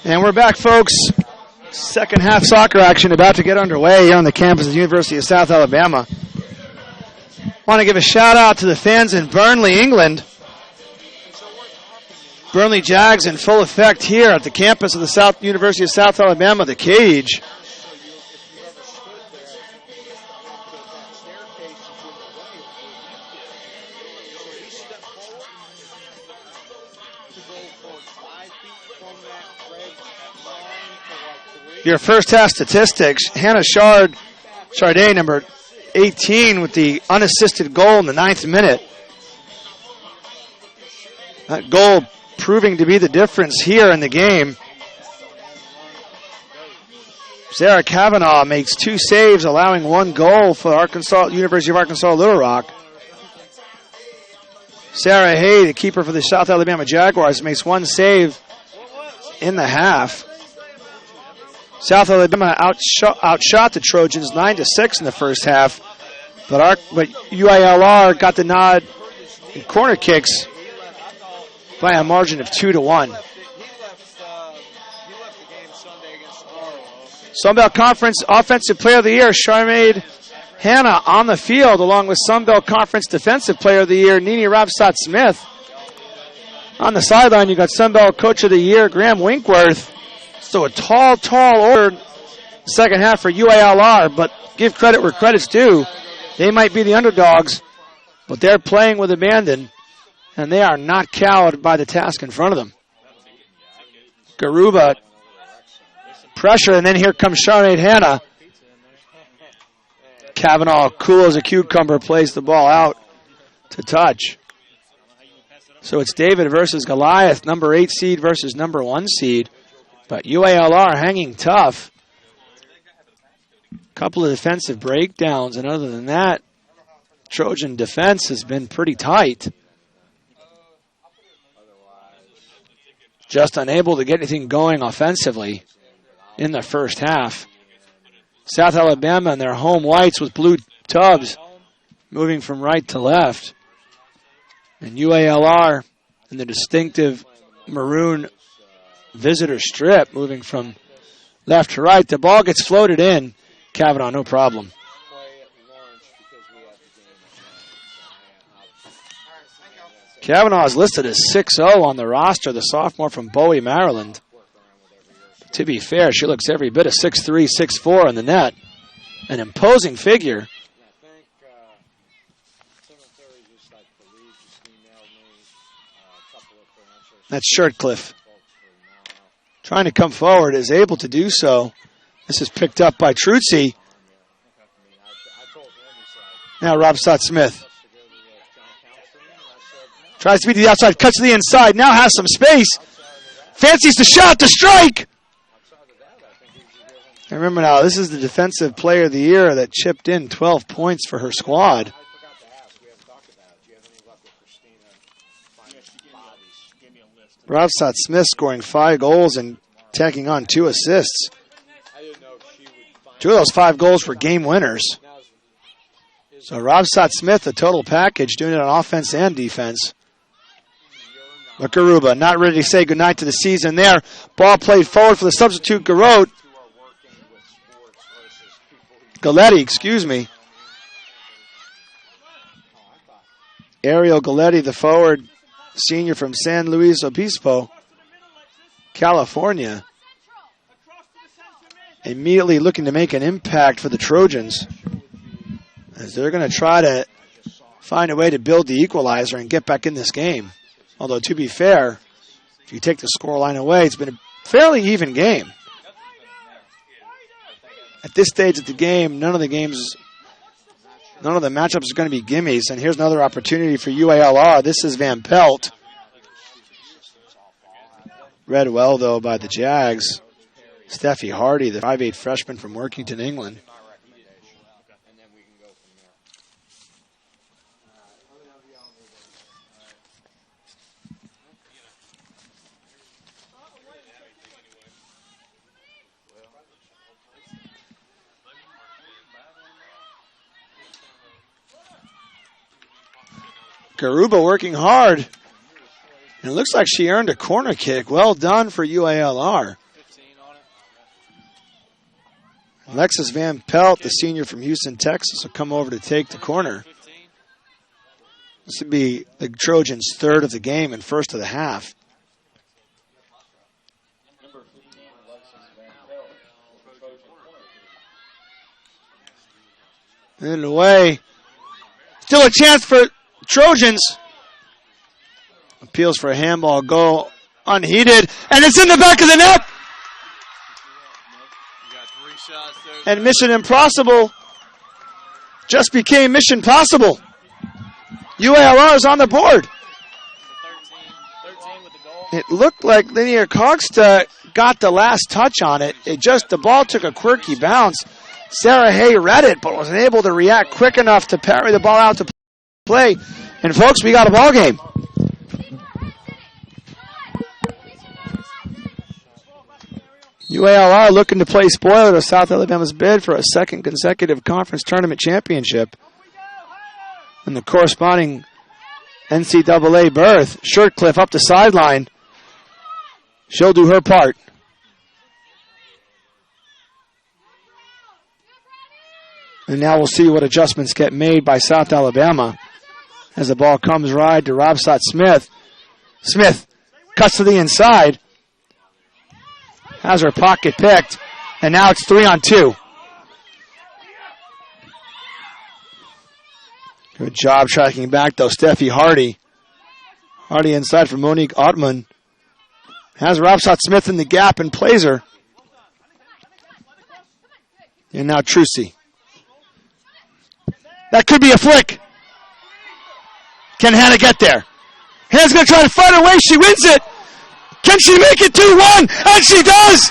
And we're back, folks. Second half soccer action about to get underway here on the campus of the University of South Alabama. Want to give a shout out to the fans in Burnley, England. Burnley Jags in full effect here at the campus of the University of South Alabama, the Cage. Your first half statistics, Hannah Charday, number 18, with the unassisted goal in the 9th minute. That goal proving to be the difference here in the game. Sarah Kavanaugh makes 2 saves, allowing 1 goal for University of Arkansas Little Rock. Sarah Hay, the keeper for the South Alabama Jaguars, makes 1 save in the half. South Alabama outshot the Trojans 9-6 in the first half, but UALR got the nod in corner kicks by a margin of 2-1. Sunbelt Conference Offensive Player of the Year, Charmaine Hanna on the field, along with Sunbelt Conference Defensive Player of the Year, Nini Robstadt-Smith. On the sideline, you got Sunbelt Coach of the Year, Graham Winkworth. So a tall order second half for UALR, but give credit where credit's due. They might be the underdogs, but they're playing with abandon, and they are not cowed by the task in front of them. Garuba, pressure, and then here comes Charmaine Hanna. Kavanaugh, cool as a cucumber, plays the ball out to touch. So it's David versus Goliath, number 8 seed versus number 1 seed. But UALR hanging tough. Couple of defensive breakdowns, and other than that, Trojan defense has been pretty tight. Just unable to get anything going offensively in the first half. South Alabama in their home whites with blue tubs moving from right to left. And UALR in the distinctive maroon visitor strip moving from left to right. The ball gets floated in. Kavanaugh, no problem. Kavanaugh is listed as 6'0 on the roster, the sophomore from Bowie, Maryland. To be fair, she looks every bit of 6'3", 6'4 in the net. An imposing figure. That's Shirtcliffe. Trying to come forward, is able to do so. This is picked up by Truzzi. Now Robstadt-Smith. Tries to beat to the outside, cuts to the inside, now has some space. Fancies the shot, to strike! And remember now, this is the Defensive Player of the Year that chipped in 12 points for her squad. Robstadt-Smith scoring 5 goals and tacking on 2 assists. 2 of those 5 goals were game winners. So Robstadt-Smith, the total package, doing it on offense and defense. Garuba not ready to say goodnight to the season there. Ball played forward for the substitute Galetti, Ariel Galetti, the forward, senior from San Luis Obispo, California. Immediately looking to make an impact for the Trojans, as they're going to try to find a way to build the equalizer and get back in this game. Although, to be fair, if you take the scoreline away, it's been a fairly even game. At this stage of the game, none of the matchups are going to be gimmies. And here's another opportunity for UALR. This is Van Pelt. Read well, though, by the Jags. Steffi Hardy, the 5'8 freshman from Workington, England. Garuba working hard. And it looks like she earned a corner kick. Well done for UALR. Alexis Van Pelt, the senior from Houston, Texas, will come over to take the corner. This would be the Trojans' third of the game and first of the half. In the way. Still a chance for Trojans. Appeals for a handball goal. Unheeded. And it's in the back of the net. And Mission Impossible just became Mission Possible. UALR is on the board. It looked like Linear Cogsta got the last touch on it. The ball took a quirky bounce. Sarah Hay read it, but wasn't able to react quick enough to parry the ball out to play. And folks, we got a ball game. UALR looking to play spoiler to South Alabama's bid for a second consecutive conference tournament championship. And the corresponding NCAA berth. Shirtcliffe up the sideline. She'll do her part. And now we'll see what adjustments get made by South Alabama as the ball comes right to Robsat Smith. Smith cuts to the inside. Has her pocket picked. And now it's 3-on-2. Good job tracking back, though, Steffi Hardy. Hardy inside for Monique Ottman. Has Robsat Smith in the gap and plays her. And now Trucy. That could be a flick. Can Hannah get there? Hannah's going to try to fight her way. She wins it. Can she make it 2-1? And she does.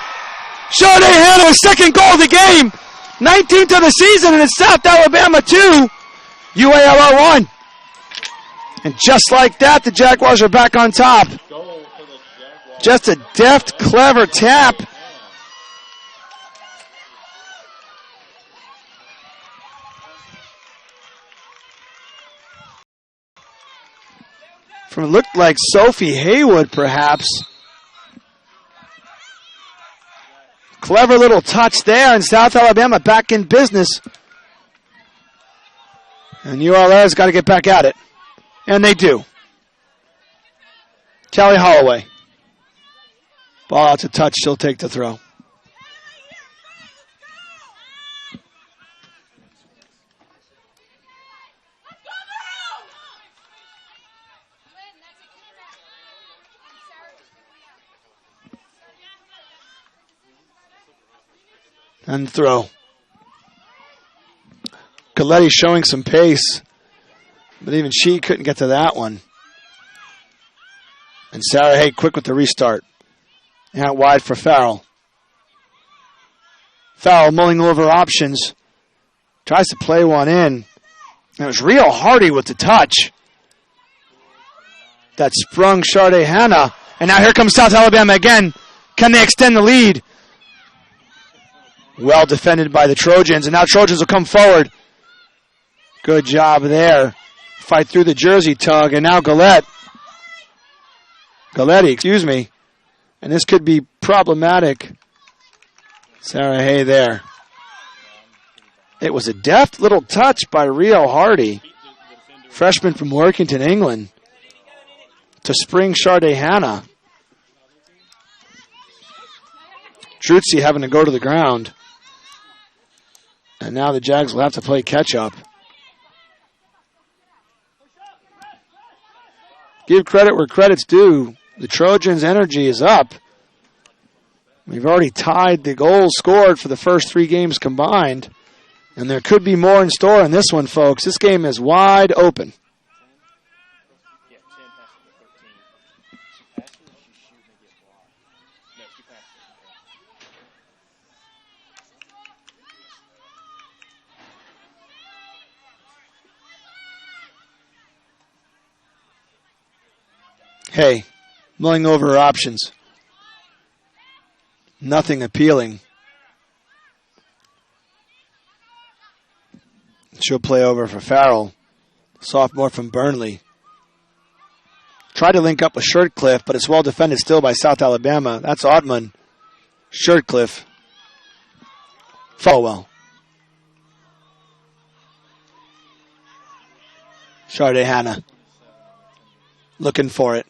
Sade Hannah's second goal of the game. 19th of the season, and it's South Alabama 2. UALR 1. And just like that, the Jaguars are back on top. Just a deft, clever tap. From it looked like Sophie Haywood, perhaps. Clever little touch there, and South Alabama back in business. And ULR's got to get back at it. And they do. Callie Holloway. Ball out to touch, she'll take the throw. And throw. Coletti showing some pace, but even she couldn't get to that one. And Sarah Hay quick with the restart. Out wide for Farrell. Farrell mulling over options. Tries to play one in. And it was Rio Hardy with the touch. That sprung Sade Hannah. And now here comes South Alabama again. Can they extend the lead? Well defended by the Trojans. And now Trojans will come forward. Good job there. Fight through the jersey tug. And now Galletti, excuse me. And this could be problematic. Sarah Hay there. It was a deft little touch by Rio Hardy, freshman from Workington, England, to spring Sade Hannah. Truzzi having to go to the ground. And now the Jags will have to play catch-up. Give credit where credit's due. The Trojans' energy is up. We've already tied the goals scored for the first 3 games combined. And there could be more in store in this one, folks. This game is wide open. Hey, mulling over her options. Nothing appealing. She'll play over for Farrell, sophomore from Burnley. Tried to link up with Shirtcliffe, but it's well defended still by South Alabama. That's Ottman. Shirtcliffe. Falwell. Sade Hannah. Looking for it.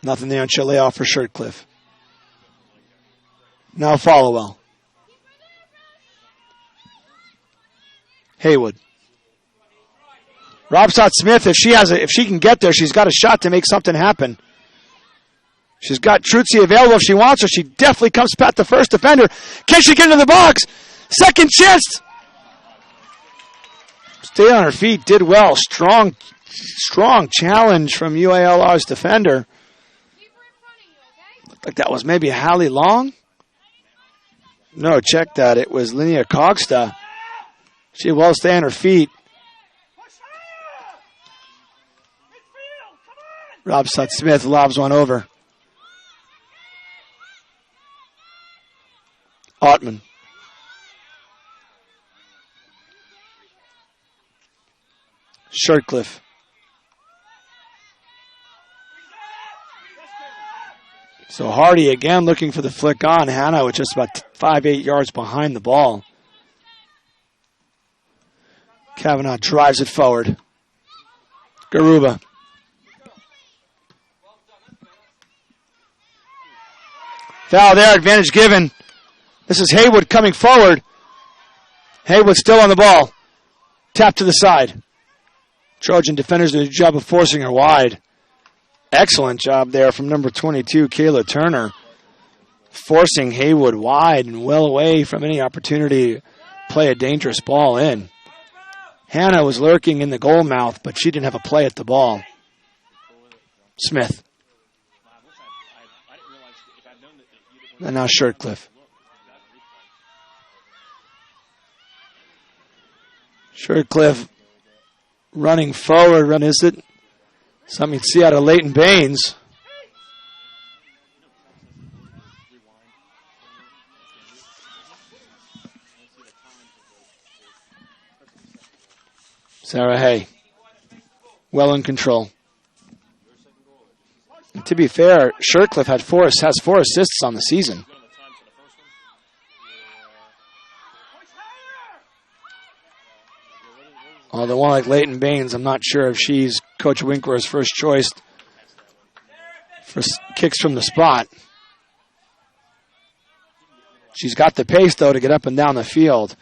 Nothing there on Chileo for Shirtcliffe. Now Falwell. Haywood. Robsott Smith, if she can get there, she's got a shot to make something happen. She's got Truzzi available if she wants her. She definitely comes past the first defender. Can she get into the box? Second chance. Stay on her feet. Did well. Strong challenge from UALR's defender. Looked like that was maybe Hallie Long. No, check that. It was Linnea Cogsta. She will stay on her feet. Robsott Smith lobs one over. Ottman. Shirtcliffe. So Hardy again looking for the flick on. Hannah with just about 5-8 yards behind the ball. Kavanaugh drives it forward. Garuba. Foul there, advantage given. This is Haywood coming forward. Haywood still on the ball. Tap to the side. Trojan defenders do a job of forcing her wide. Excellent job there from number 22, Kayla Turner. Forcing Haywood wide and well away from any opportunity to play a dangerous ball in. Hannah was lurking in the goal mouth, but she didn't have a play at the ball. Smith. And now Shirtcliffe. Shirtcliffe running forward. Run is it? Something you'd see out of Leighton Baines. Sarah Hay. Well in control. And to be fair, Shirtcliffe has 4 assists on the season. Although one like Leighton Baines, I'm not sure if she's Coach Winkler's first choice for kicks from the spot. She's got the pace, though, to get up and down the field,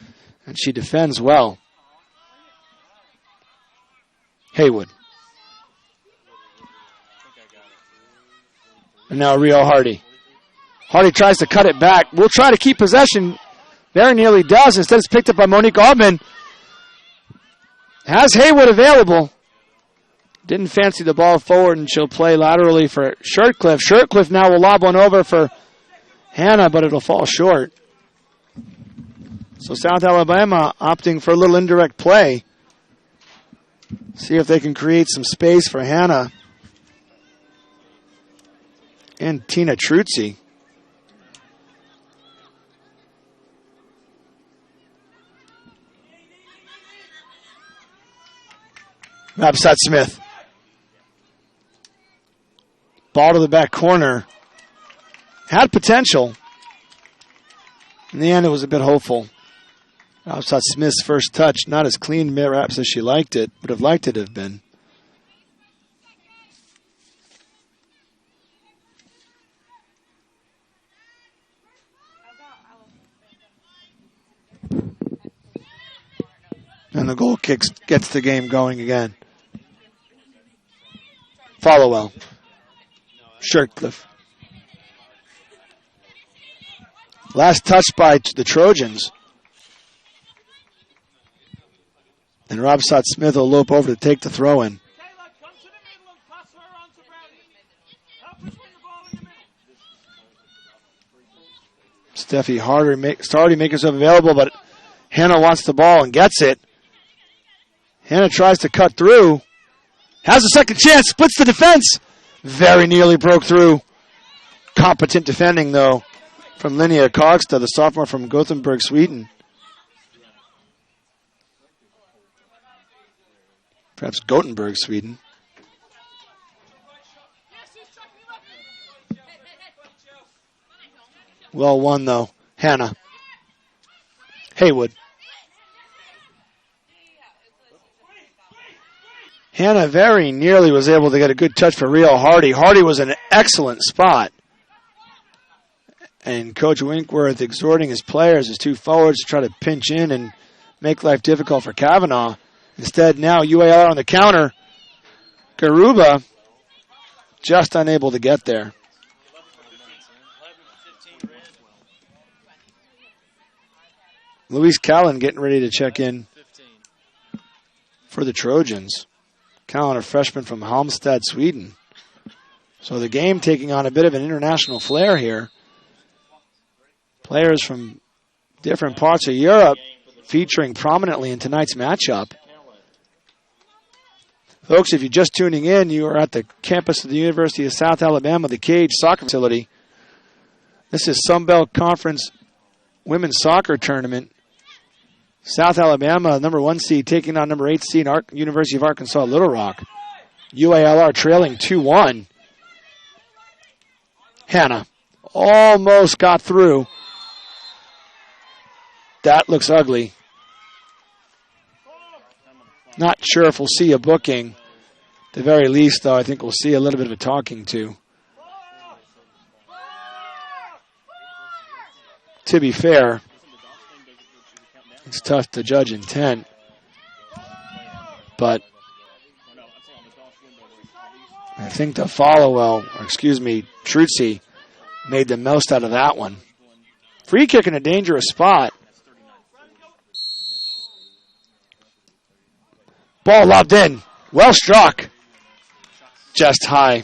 and she defends well. Haywood. And now Rio Hardy. Hardy tries to cut it back. We'll try to keep possession. Very nearly does. Instead, it's picked up by Monique Altman. Has Haywood available. Didn't fancy the ball forward, and she'll play laterally for Shirtcliffe. Shirtcliffe now will lob one over for Hannah, but it'll fall short. So South Alabama opting for a little indirect play. See if they can create some space for Hannah and Tina Truzzi. Robsott Smith. Ball to the back corner. Had potential. In the end, it was a bit hopeful. Robsott Smith's first touch, not as clean perhaps as she liked it, would have liked it to have been. And the goal kicks gets the game going again. Followell. Shirtcliffe. Last touch by the Trojans. And Robsott Smith will lope over to take the throw in. Steffi Hardy makes herself available, but Hannah wants the ball and gets it. Hannah tries to cut through. Has a second chance. Splits the defense. Very nearly broke through. Competent defending, though, from Linnea Cogsta, the sophomore from Gothenburg, Sweden. Perhaps Gothenburg, Sweden. Well won, though. Hannah. Haywood. Hannah very nearly was able to get a good touch for Rio Hardy. Hardy was in an excellent spot. And Coach Winkworth exhorting his players, his two forwards, to try to pinch in and make life difficult for Kavanaugh. Instead, now UALR on the counter. Garuba just unable to get there. Luis Callan getting ready to check in for the Trojans. Callan, a freshman from Halmstad, Sweden. So the game taking on a bit of an international flair here. Players from different parts of Europe featuring prominently in tonight's matchup. Folks, if you're just tuning in, you are at the campus of the University of South Alabama, the Cage Soccer Facility. This is Sunbelt Conference Women's Soccer Tournament. South Alabama, number 1 seed, taking on number 8 seed, University of Arkansas Little Rock. UALR trailing 2-1. Hannah almost got through. That looks ugly. Not sure if we'll see a booking. At the very least, though, I think we'll see a little bit of a talking to. To be fair, it's tough to judge intent. But I think the Trutzy made the most out of that one. Free kick in a dangerous spot. Ball lobbed in. Well struck. Just high.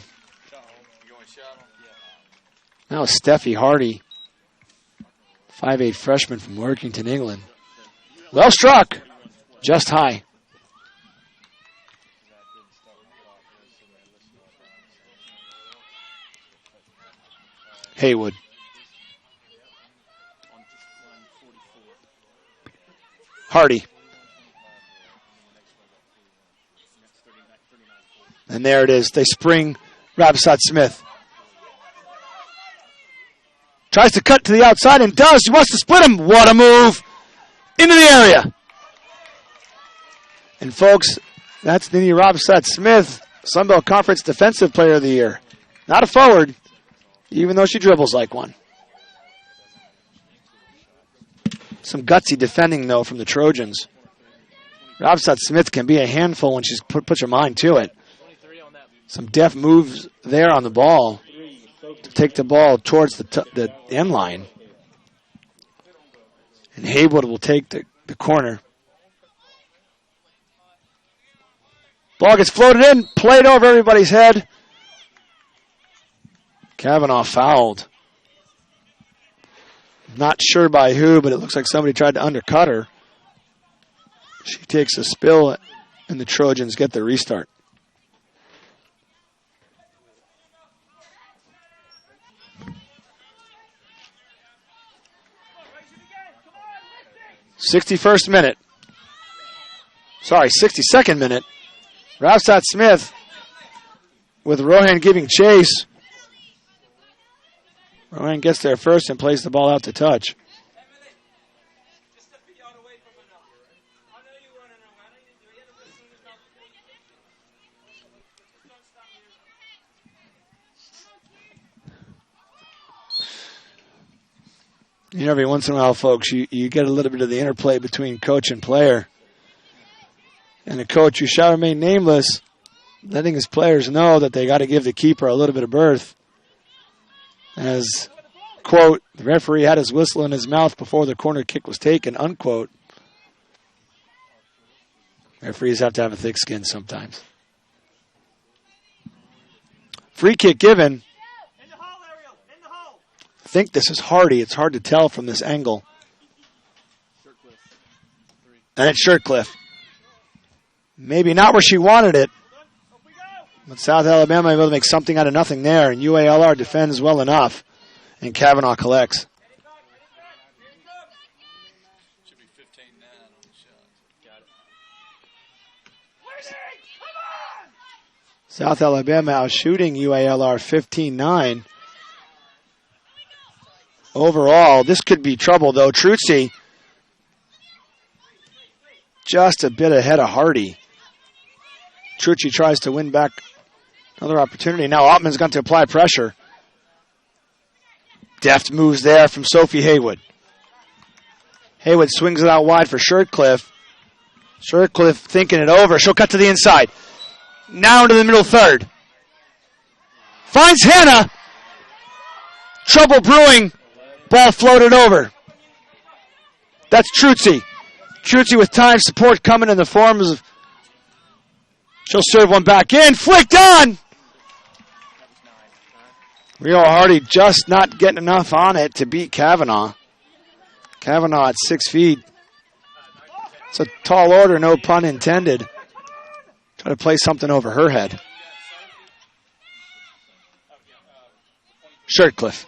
Now Steffi Hardy, 5'8" freshman from Workington, England. Well struck. Just high. Haywood. Hardy. And there it is. They spring Rabsat Smith. Tries to cut to the outside and does. She wants to split him. What a move. Into the area. And folks, that's Nini Rabsat Smith, Sunbelt Conference Defensive Player of the Year. Not a forward, even though she dribbles like one. Some gutsy defending, though, from the Trojans. Rabsat Smith can be a handful when she's puts her mind to it. Some deft moves there on the ball to take the ball towards the end line. And Haywood will take the corner. Ball gets floated in, played over everybody's head. Kavanaugh fouled. Not sure by who, but it looks like somebody tried to undercut her. She takes a spill, and the Trojans get the restart. '61st minute. 62nd minute. Rabsat Smith with Rohan giving chase. Rohan gets there first and plays the ball out to touch. You know, every once in a while, folks, you get a little bit of the interplay between coach and player. And the coach, who shall remain nameless, letting his players know that they got to give the keeper a little bit of berth. As, quote, the referee had his whistle in his mouth before the corner kick was taken, unquote. Referees have to have a thick skin sometimes. Free kick given. I think this is Hardy. It's hard to tell from this angle. And it's Shirtcliffe. Maybe not where she wanted it. But South Alabama able to make something out of nothing there. And UALR defends well enough. And Kavanaugh collects. Should be 15-9 on the shot. Got it. South Alabama out shooting UALR 15-9. overall. This could be trouble, though. Truzzi just a bit ahead of Hardy. Truzzi tries to win back another opportunity. Now Ottman's got to apply pressure. Deft moves there from Sophie Haywood. Haywood swings it out wide for Shirtcliffe. Shirtcliffe thinking it over. She'll cut to the inside. Now into the middle third. Finds Hannah. Trouble brewing. Ball floated over. That's Truzzi. Truzzi with time support coming in the forms of... She'll serve one back in. Flicked on. Rio Hardy just not getting enough on it to beat Kavanaugh. Kavanaugh at 6 feet. It's a tall order, no pun intended. Try to play something over her head. Shirtcliffe.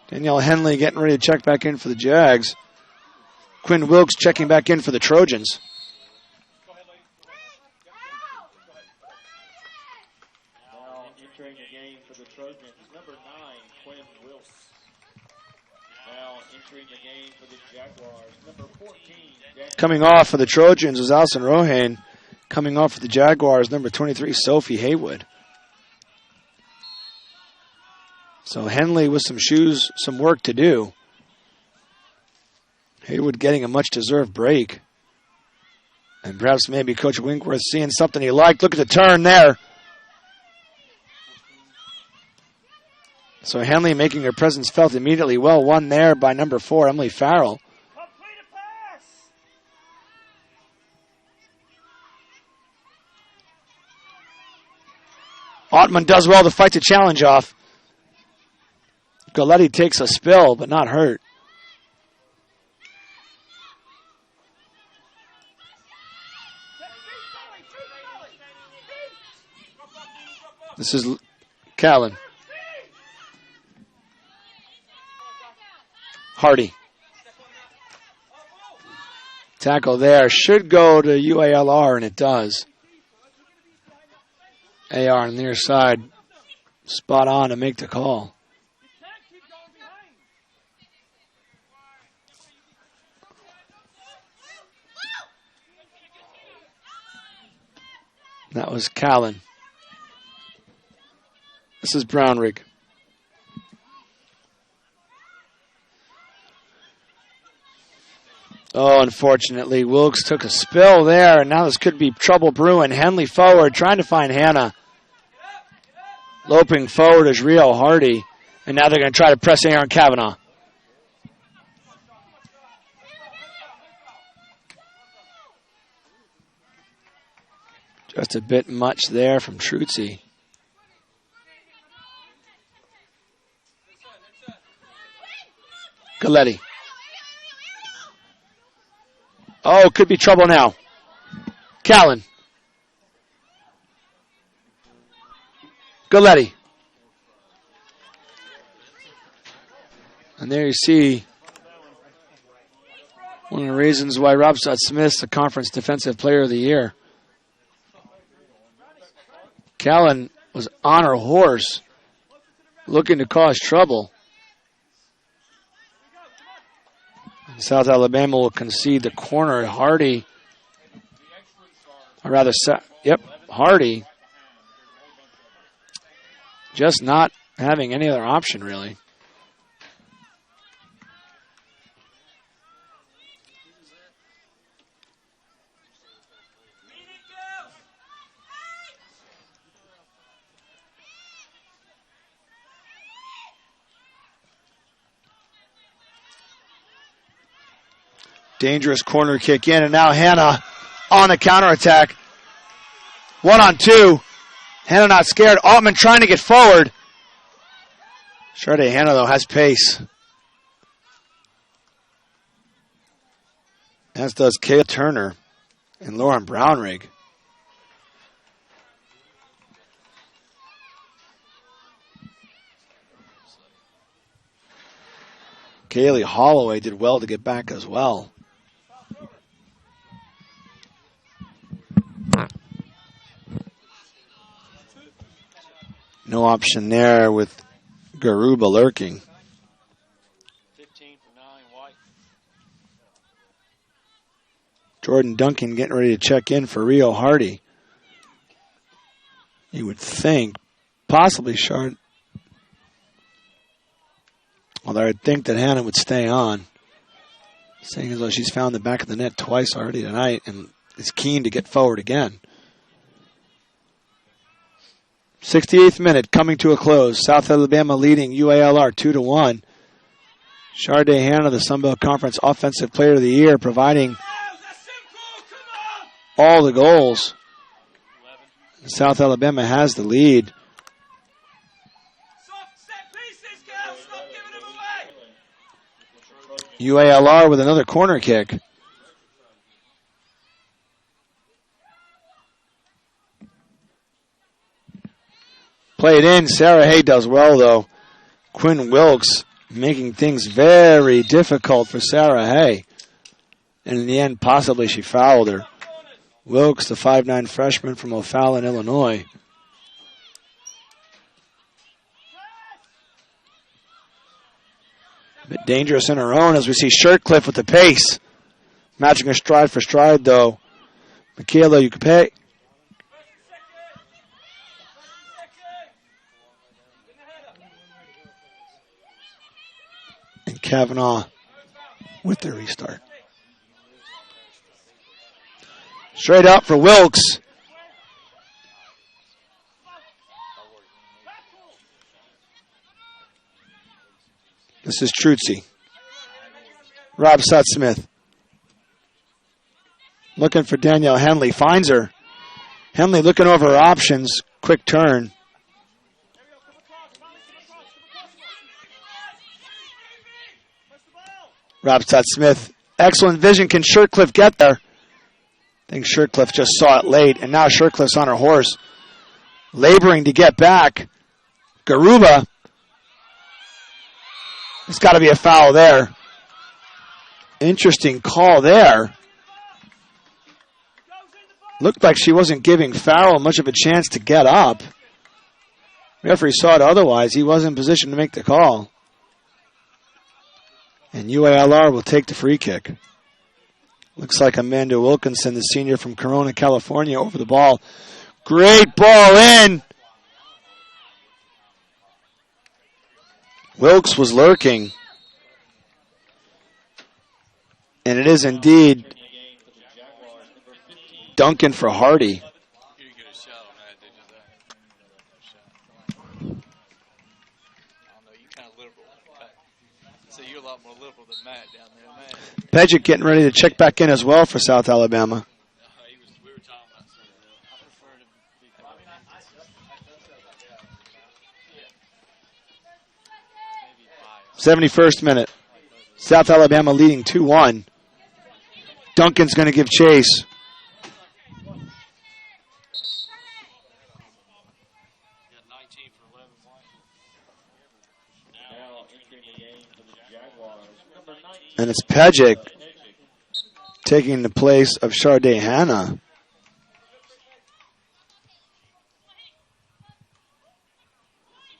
Danielle Henley getting ready to check back in for the Jags. Quinn Wilkes checking back in for the Trojans. Now entering the game for the Trojans, number 9, Quinn Wilkes. Now entering the game for the Jaguars, number 14. Coming off for the Trojans was Allison Rohane. Coming off for the Jaguars, number 23, Sophie Haywood. So Henley with some shoes, some work to do. Haywood getting a much-deserved break. And perhaps maybe Coach Winkworth seeing something he liked. Look at the turn there. So Henley making her presence felt immediately. Well won there by number 4, Emily Farrell. Ottman does well to fight the challenge off. Galletti takes a spill, but not hurt. This is Callan. Hardy. Tackle there. Should go to UALR, and it does. AR on the near side. Spot on to make the call. That was Callan. This is Brownrigg. Oh, unfortunately, Wilkes took a spill there, and now this could be trouble brewing. Henley forward, trying to find Hannah. Loping forward is Rio Hardy, and now they're going to try to press Aaron Kavanaugh. Just a bit much there from Truzzi. Galletti. Oh, could be trouble now. Callan. Galletti. And there you see one of the reasons why Rob Stott-Smith's the Conference Defensive Player of the Year. Callan was on her horse, looking to cause trouble. South Alabama will concede the corner. Hardy, or rather, Hardy, just not having any other option, really. Dangerous corner kick in, and now Hannah on the counterattack. 1-on-2. Hannah not scared. Altman trying to get forward. Sade Hannah, though, has pace. As does Kayla Turner and Lauren Brownrigg. Kaylee Holloway did well to get back as well. No option there with Garuba lurking. 15 for 9, White. Jordan Duncan getting ready to check in for Rio Hardy. You would think, possibly Shard. Although I'd think that Hannah would stay on. Saying as though she's found the back of the net twice already tonight and is keen to get forward again. 68th minute coming to a close. South Alabama leading UALR 2-1. Sharday Hannah, the Sun Belt Conference Offensive Player of the Year, providing all the goals. South Alabama has the lead. UALR with another corner kick. Played in. Sarah Hay does well, though. Quinn Wilkes making things very difficult for Sarah Hay. And in the end, possibly she fouled her. Wilkes, the 5'9 freshman from O'Fallon, Illinois. A bit dangerous in her own as we see Shirtcliffe with the pace. Matching her stride for stride, though. Michaela Yukape. And Kavanaugh with the restart. Straight up for Wilkes. This is Trutzy. Rob Sutton-Smith. Looking for Danielle Henley. Finds her. Henley looking over her options. Quick turn. Rob Sutton-Smith. Excellent vision. Can Shirtcliffe get there? I think Shirtcliffe just saw it late, and now Shirtcliffe's on her horse. Laboring to get back. Garuba. There's got to be a foul there. Interesting call there. Looked like she wasn't giving Farrell much of a chance to get up. Referee saw it otherwise. He was in position to make the call. And UALR will take the free kick. Looks like Amanda Wilkinson, the senior from Corona, California, over the ball. Great ball in. Wilkes was lurking. And it is indeed Duncan for Hardy. Pejic getting ready to check back in as well for South Alabama. 71st minute. South Alabama leading 2-1. Duncan's going to give chase. And it's Pejic taking the place of Sharday Hannah.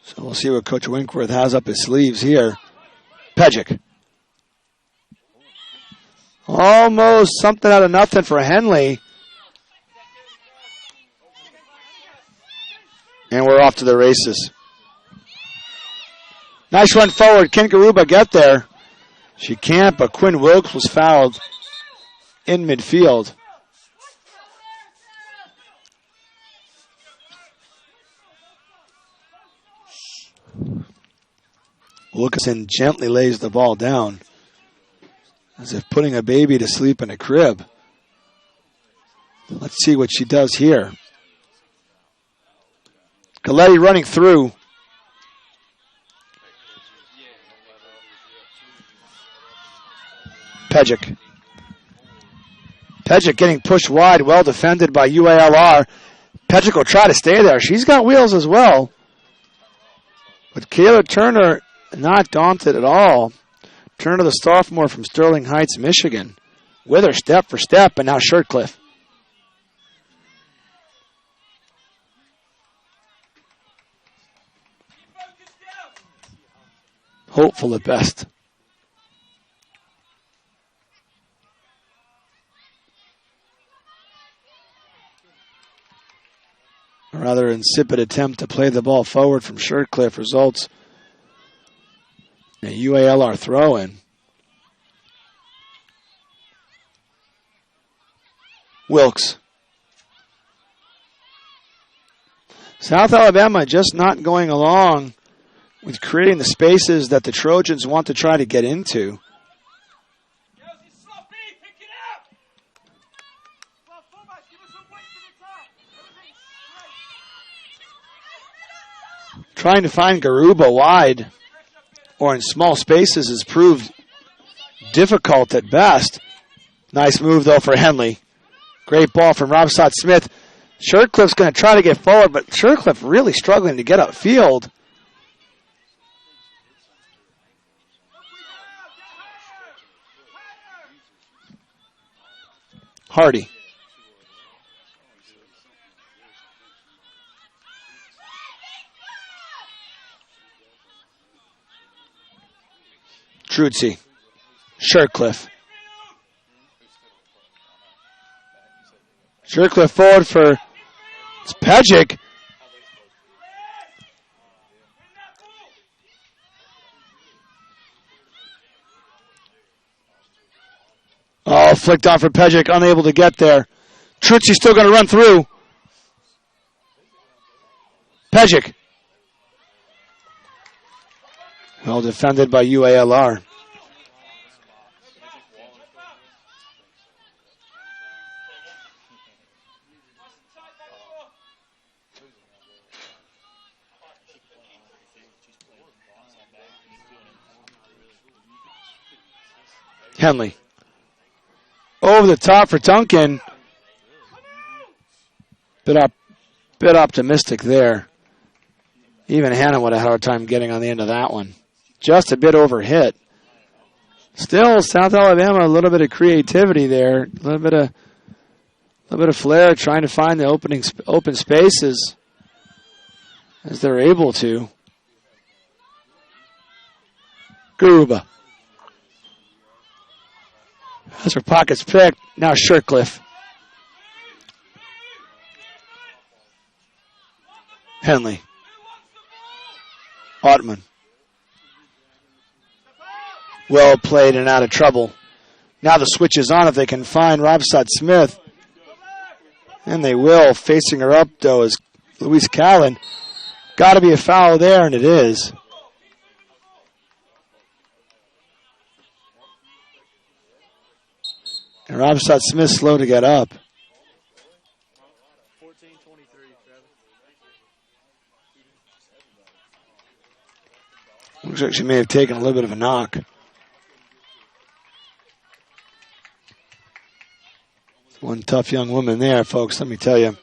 So we'll see what Coach Winkworth has up his sleeves here. Pejic. Almost something out of nothing for Henley. And we're off to the races. Nice run forward. Can Garuba get there? She can't, but Quinn Wilkes was fouled in midfield. Wilkinson gently lays the ball down, as if putting a baby to sleep in a crib. Let's see what she does here. Coletti running through. Pejic. Pejic getting pushed wide, well defended by UALR. Pejic will try to stay there. She's got wheels as well. But Kayla Turner, not daunted at all. Turner, the sophomore from Sterling Heights, Michigan. With her step for step, and now Shirtcliffe. hopeful at best. A rather insipid attempt to play the ball forward from Shirtcliffe results in a UALR throw-in. Wilkes. South Alabama just not going along with creating the spaces that the Trojans want to try to get into. Trying to find Garuba wide or in small spaces has proved difficult at best. Nice move, though, for Henley. Great ball from Robsott Smith. Shirtcliffe's going to try to get forward, but Shirtcliffe really struggling to get upfield. Hardy. Truzzi. Shirtcliffe. Shirtcliffe forward for Pejic. Oh, flicked on for Pejic, unable to get there. Truzzi's still going to run through. Pejic. Well defended by UALR. Henley. Over the top for Duncan. Bit optimistic there. Even Hannah would have had a hard time getting on the end of that one. Just a bit overhit. Still, South Alabama, a little bit of creativity there. A little bit of flair, trying to find the open spaces as they're able to. Garuba. Has her pockets picked. Now Shirtcliffe. Henley. Ottman. Well played and out of trouble. Now the switch is on if they can find Robsott Smith. And they will. Facing her up, though, is Louise Callan. Got to be a foul there, and it is. And Robsott Smith slow to get up. 14-23, Looks like she may have taken a little bit of a knock. One tough young woman there, folks, let me tell you.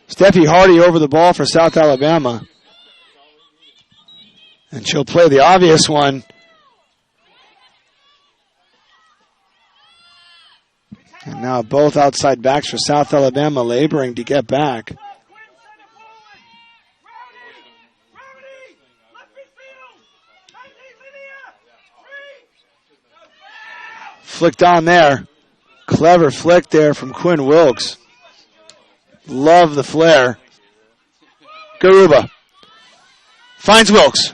Steffi Hardy over the ball for South Alabama. And she'll play the obvious one. And now both outside backs for South Alabama laboring to get back. Flicked on there. Clever flick there from Quinn Wilkes. Love the flare. Garuba. Finds Wilkes.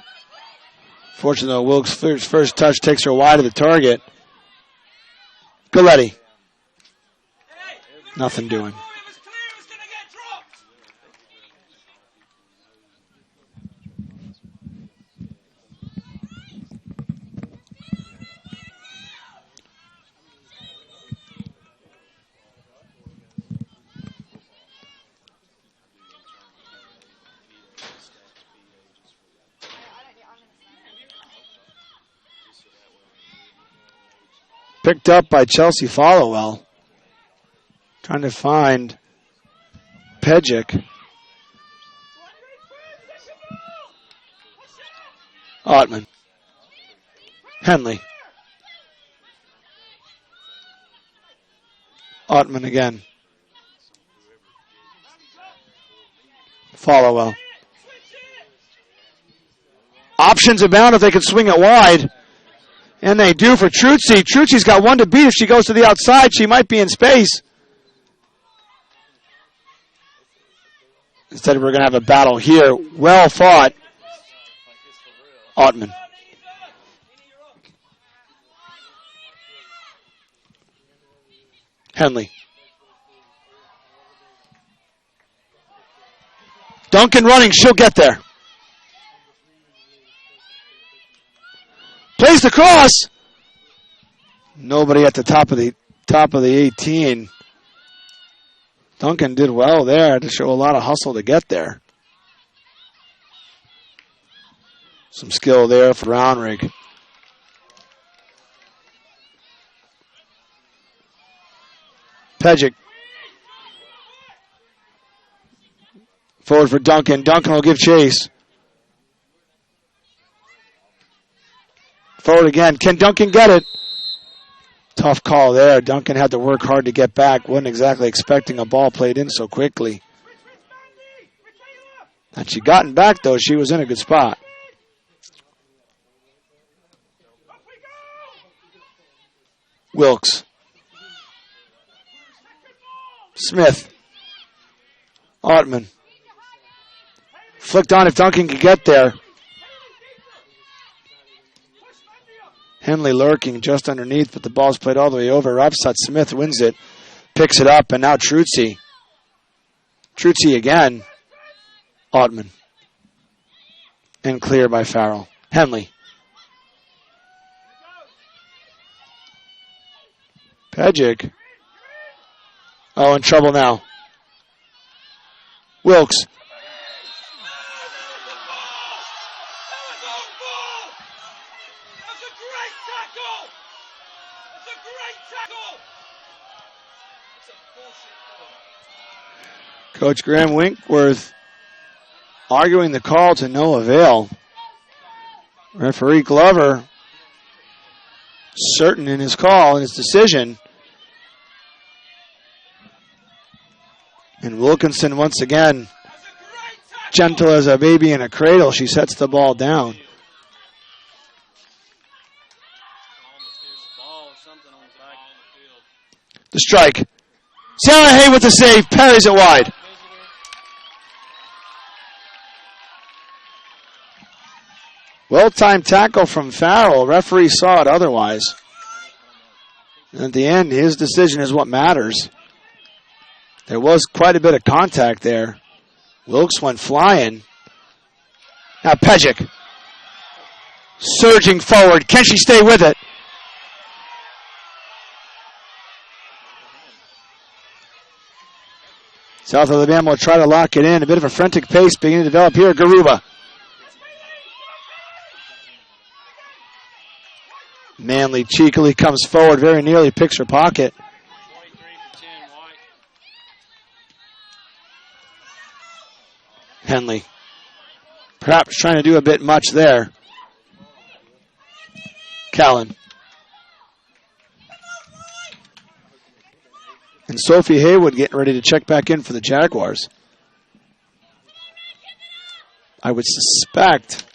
Fortunately, though, Wilkes' first touch takes her wide of the target. Galletti. Nothing doing. Picked up by Chelsea Followell. Trying to find Pejic. Ottman. Henley. Ottman again. Followell. options abound if they can swing it wide. And they do for Truzzi. Truzzi's got one to beat. If she goes to the outside, she might be in space. Instead, we're going to have a battle here. Well fought. Ottman. Henley. Duncan running. She'll get there. Plays the cross. Nobody at the top of the 18. Duncan did well there to show a lot of hustle to get there. Some skill there for Roundrig. Pejic. Forward for Duncan. Duncan will give chase. Forward again. Can Duncan get it? Tough call there. Duncan had to work hard to get back. Wasn't exactly expecting a ball played in so quickly. Had she gotten back, though, she was in a good spot. Wilkes. Smith. Ottman. Flicked on if Duncan could get there. Henley lurking just underneath, but the ball's played all the way over. Robsat Smith wins it, picks it up, and now Truzzi. Truzzi again. Ottman. And clear by Farrell. Henley. Pejic. Oh, in trouble now. Wilkes. Coach Graham Winkworth arguing the call to no avail. Referee Glover certain in his call and his decision. And Wilkinson once again, gentle as a baby in a cradle, she sets the ball down. The strike. Sarah Hay with the save, parries it wide. Well-timed tackle from Farrell. Referee saw it otherwise. And at the end, his decision is what matters. There was quite a bit of contact there. Wilkes went flying. Now Pejic. Surging forward. Can she stay with it? South Alabama will try to lock it in. A bit of a frantic pace beginning to develop here. Garuba. Manley cheekily comes forward, very nearly picks her pocket. Henley. Perhaps trying to do a bit much there. Callan. And Sophie Haywood getting ready to check back in for the Jaguars. I would suspect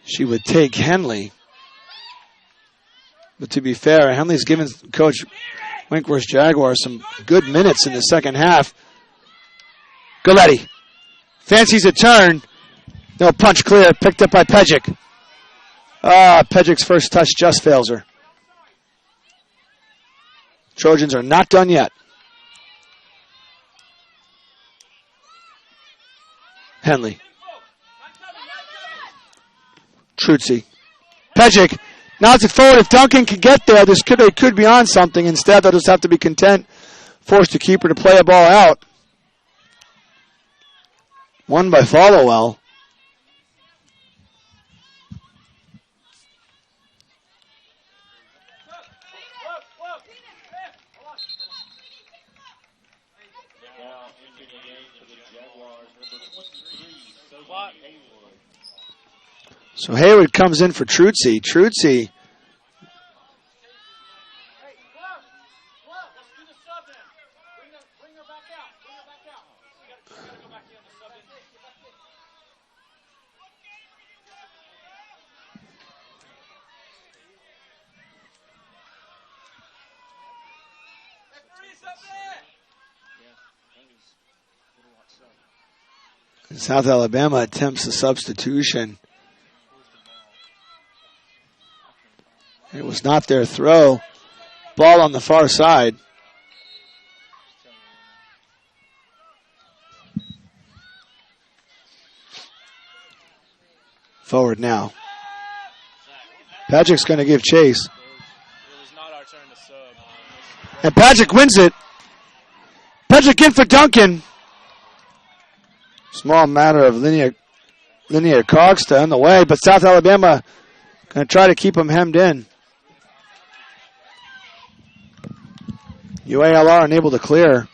she would take Henley. But to be fair, Henley's given Coach Winkworth's Jaguars some good minutes in the second half. Galletti fancies a turn. No, punch clear. Picked up by Pejic. Pejic's first touch just fails her. Trojans are not done yet. Henley. Truzzi. Pejic. Nods it forward. If Duncan can get there, they could be on something. Instead, they'll just have to be content, forced to keep her to play a ball out. Won by Followell. So Hayward comes in for Truzzi. Truzzi. And South Alabama attempts a substitution. It was not their throw. Ball on the far side. Forward now. Patrick's going to give chase. And Patrick wins it. Patrick in for Duncan. Small matter of linear cogs to on the way, but South Alabama going to try to keep him hemmed in. UALR unable to clear.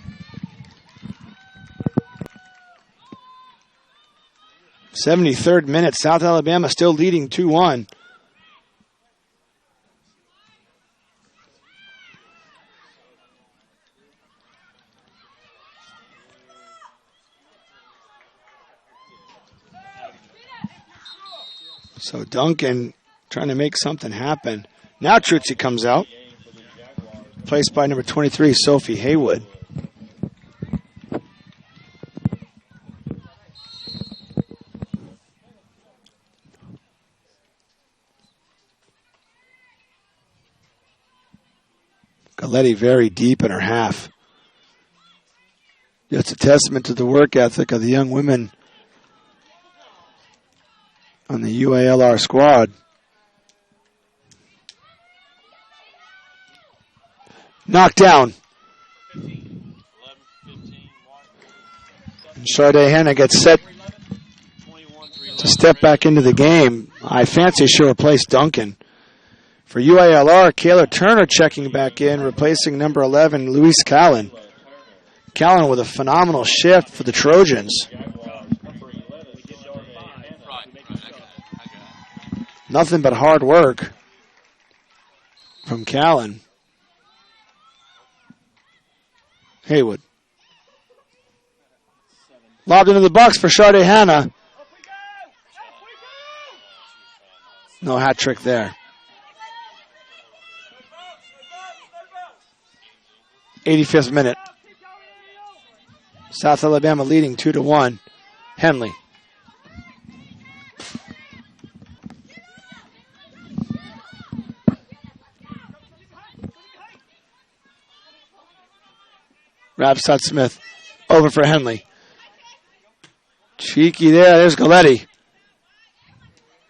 73rd minute, South Alabama still leading 2-1. So Duncan trying to make something happen. Now Truzzi comes out. Placed by number 23, Sophie Haywood. Galletti very deep in her half. It's a testament to the work ethic of the young women on the UALR squad. Knocked down. And Sade Hanna gets set to step back into the game. I fancy she'll replace Duncan. For UALR, Kayla Turner checking back in, replacing number 11, Luis Callan. Callan with a phenomenal shift for the Trojans. Nothing but hard work from Callan. Haywood. Lobbed into the box for Sade Hanna. No hat trick there. 85th minute. South Alabama leading 2-1. Henley. Rapsod Smith over for Henley. Cheeky there. There's Galletti.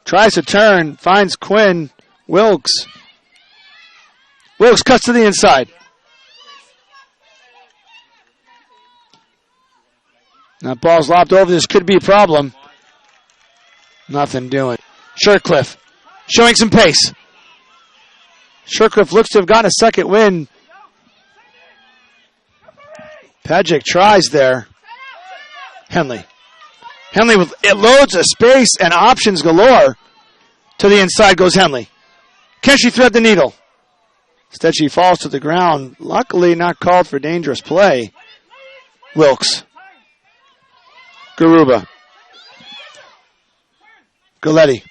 Tries to turn. Finds Quinn. Wilkes. Wilkes cuts to the inside. That ball's lobbed over. This could be a problem. Nothing doing. Shercliffe showing some pace. Shercliffe looks to have gotten a second win. Pajic tries there. Henley. Henley with it loads of space and options galore. To the inside goes Henley. Can she thread the needle? Instead she falls to the ground. Luckily not called for dangerous play. Wilkes. Garuba. Galletti.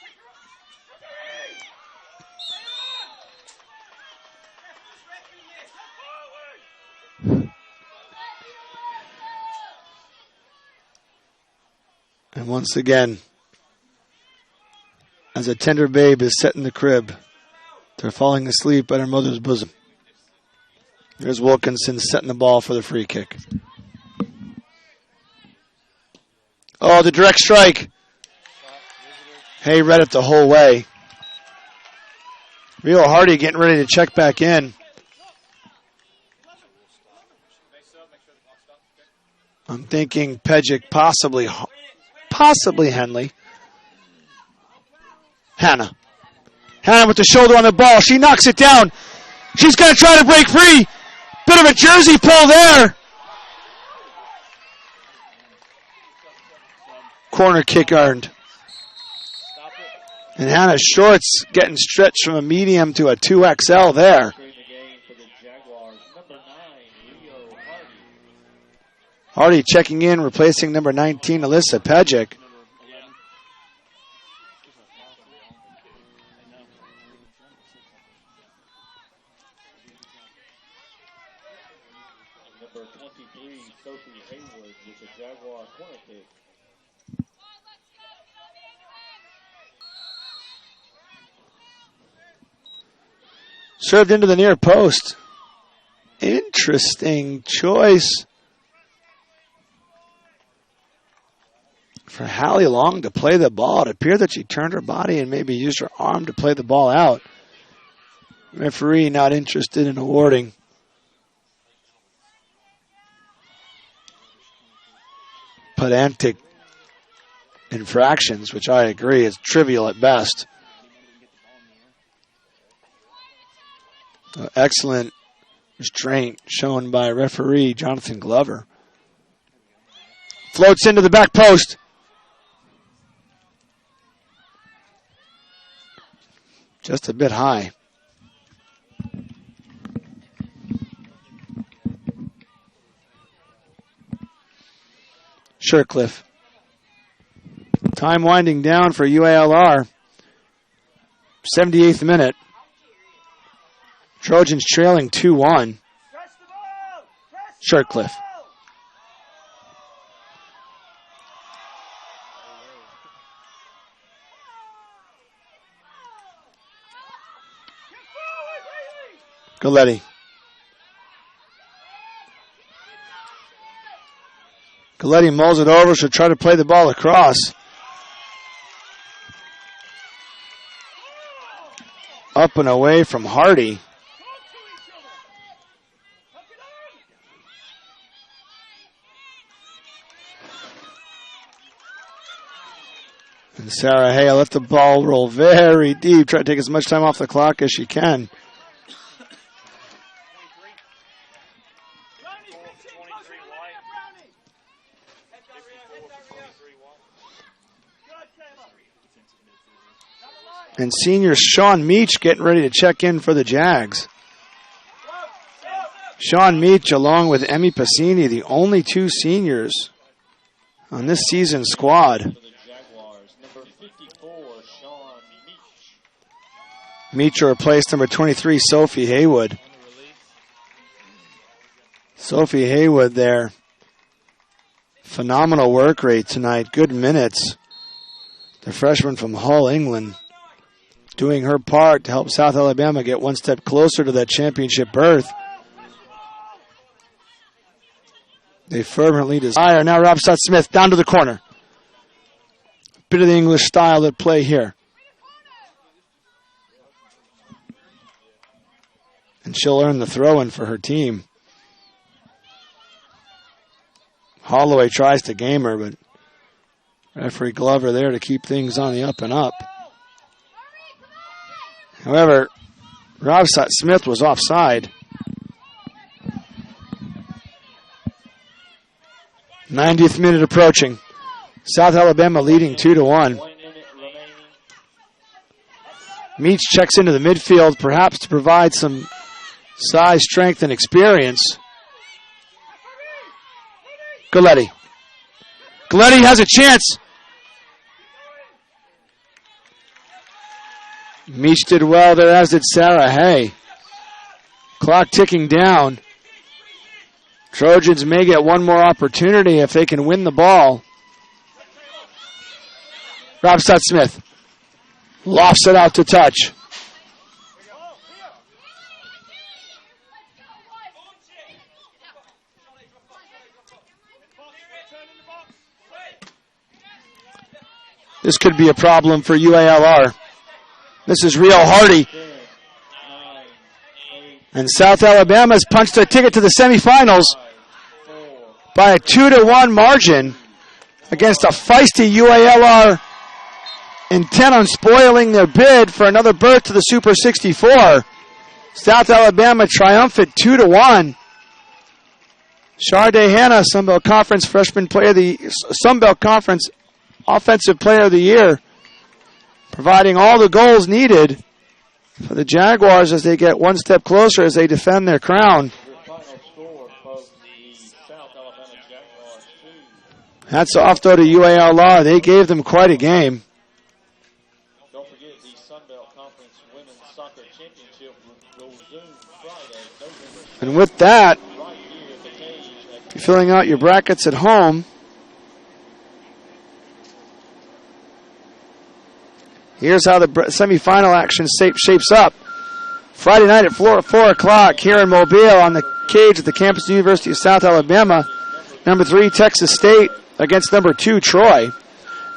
And once again, as a tender babe is set in the crib, they're falling asleep at her mother's bosom. There's Wilkinson setting the ball for the free kick. Oh, the direct strike. Hay read it the whole way. Rio Hardy getting ready to check back in. I'm thinking Pajic, possibly Henley. Hanna. Hanna with the shoulder on the ball. She knocks it down. She's going to try to break free. Bit of a jersey pull there. Corner kick earned. And Hannah Shorts getting stretched from a medium to a 2XL there. Hardy checking in, replacing number 19, Alyssa Pajic. Served into the near post. Interesting choice for Hallie Long to play the ball. It appeared that she turned her body and maybe used her arm to play the ball out. Referee not interested in awarding. Pedantic infractions, which I agree is trivial at best. Excellent restraint shown by referee Jonathan Glover. Floats into the back post. Just a bit high. Shercliffe. Time winding down for UALR. 78th minute. Trojans trailing 2-1. Shercliffe. Galletti. Galletti mulls it over. She'll try to play the ball across. Up and away from Hardy. And Sarah Hay let the ball roll very deep. Try to take as much time off the clock as she can. And senior Sean Meach getting ready to check in for the Jags. Sean Meach along with Emmy Passini, the only two seniors on this season's squad. Meach replaced number 23, Sophie Haywood. Sophie Haywood there. Phenomenal work rate tonight. Good minutes. The freshman from Hull, England, doing her part to help South Alabama get one step closer to that championship berth. They fervently desire. Now Robstott Smith down to the corner. Bit of the English style at play here. And she'll earn the throw-in for her team. Holloway tries to game her, but referee Glover there to keep things on the up and up. However, Robstott Smith was offside. 90th minute approaching. South Alabama leading 2-1. Meach checks into the midfield, perhaps to provide some size, strength, and experience. Galletti. Galletti has a chance. Meach did well there, as did Sarah Hay. Clock ticking down. Trojans may get one more opportunity if they can win the ball. Robstott Smith lofts it out to touch. This could be a problem for UALR. This is Rio Hardy. And South Alabama's punched their ticket to the semifinals by a 2-1 margin against a feisty UALR intent on spoiling their bid for another berth to the Super 64. South Alabama triumphant 2-1. Sharday Hanna, Sunbelt Conference Freshman Player of the Sunbelt Conference Offensive Player of the Year, providing all the goals needed for the Jaguars as they get one step closer as they defend their crown. Hats off, though, to UALR. They gave them quite a game. Don't forget the Sunbelt Conference Women's Soccer Championship will resume Friday, November 6th. And with that, Right here at the cage if you're filling out your brackets at home, here's how the semifinal action shapes up. Friday night at 4 o'clock here in Mobile on the cage at the campus of the University of South Alabama. Number 3, Texas State against number 2, Troy.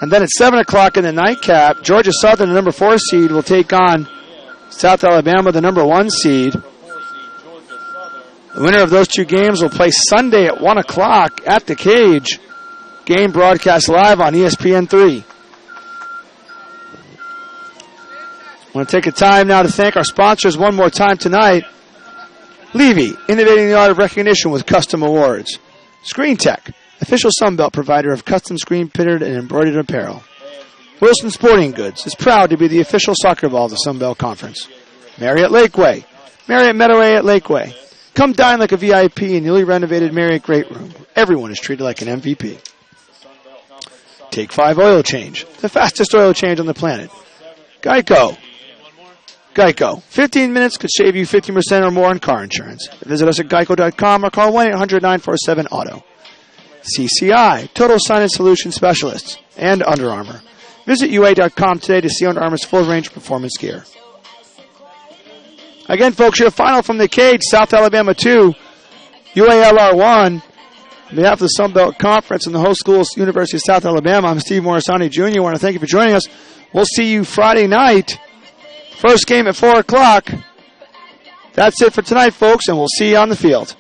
And then at 7 o'clock in the nightcap, Georgia Southern, the number 4 seed, will take on South Alabama, the number 1 seed. The winner of those two games will play Sunday at 1 o'clock at the cage. Game broadcast live on ESPN3. I want to take a time now to thank our sponsors one more time tonight. Levy, innovating the art of recognition with custom awards. Screen Tech, official Sunbelt provider of custom screen printed and embroidered apparel. Wilson Sporting Goods is proud to be the official soccer ball of the Sunbelt Conference. Marriott Lakeway, Marriott Meadoway at Lakeway. Come dine like a VIP in newly renovated Marriott Great Room. Everyone is treated like an MVP. Take 5 Oil Change, the fastest oil change on the planet. Geico. 15 minutes could save you 50% or more on car insurance. Visit us at geico.com or call 1-800-947-AUTO. CCI, Total Signage Solution Specialists, and Under Armour. Visit UA.com today to see Under Armour's full range of performance gear. Again, folks, your final from the cage, South Alabama 2, UALR 1. On behalf of the Sunbelt Conference and the host schools, University of South Alabama, I'm Steve Morisani Jr. I want to thank you for joining us. We'll see you Friday night. First game at 4 o'clock. That's it for tonight, folks, and we'll see you on the field.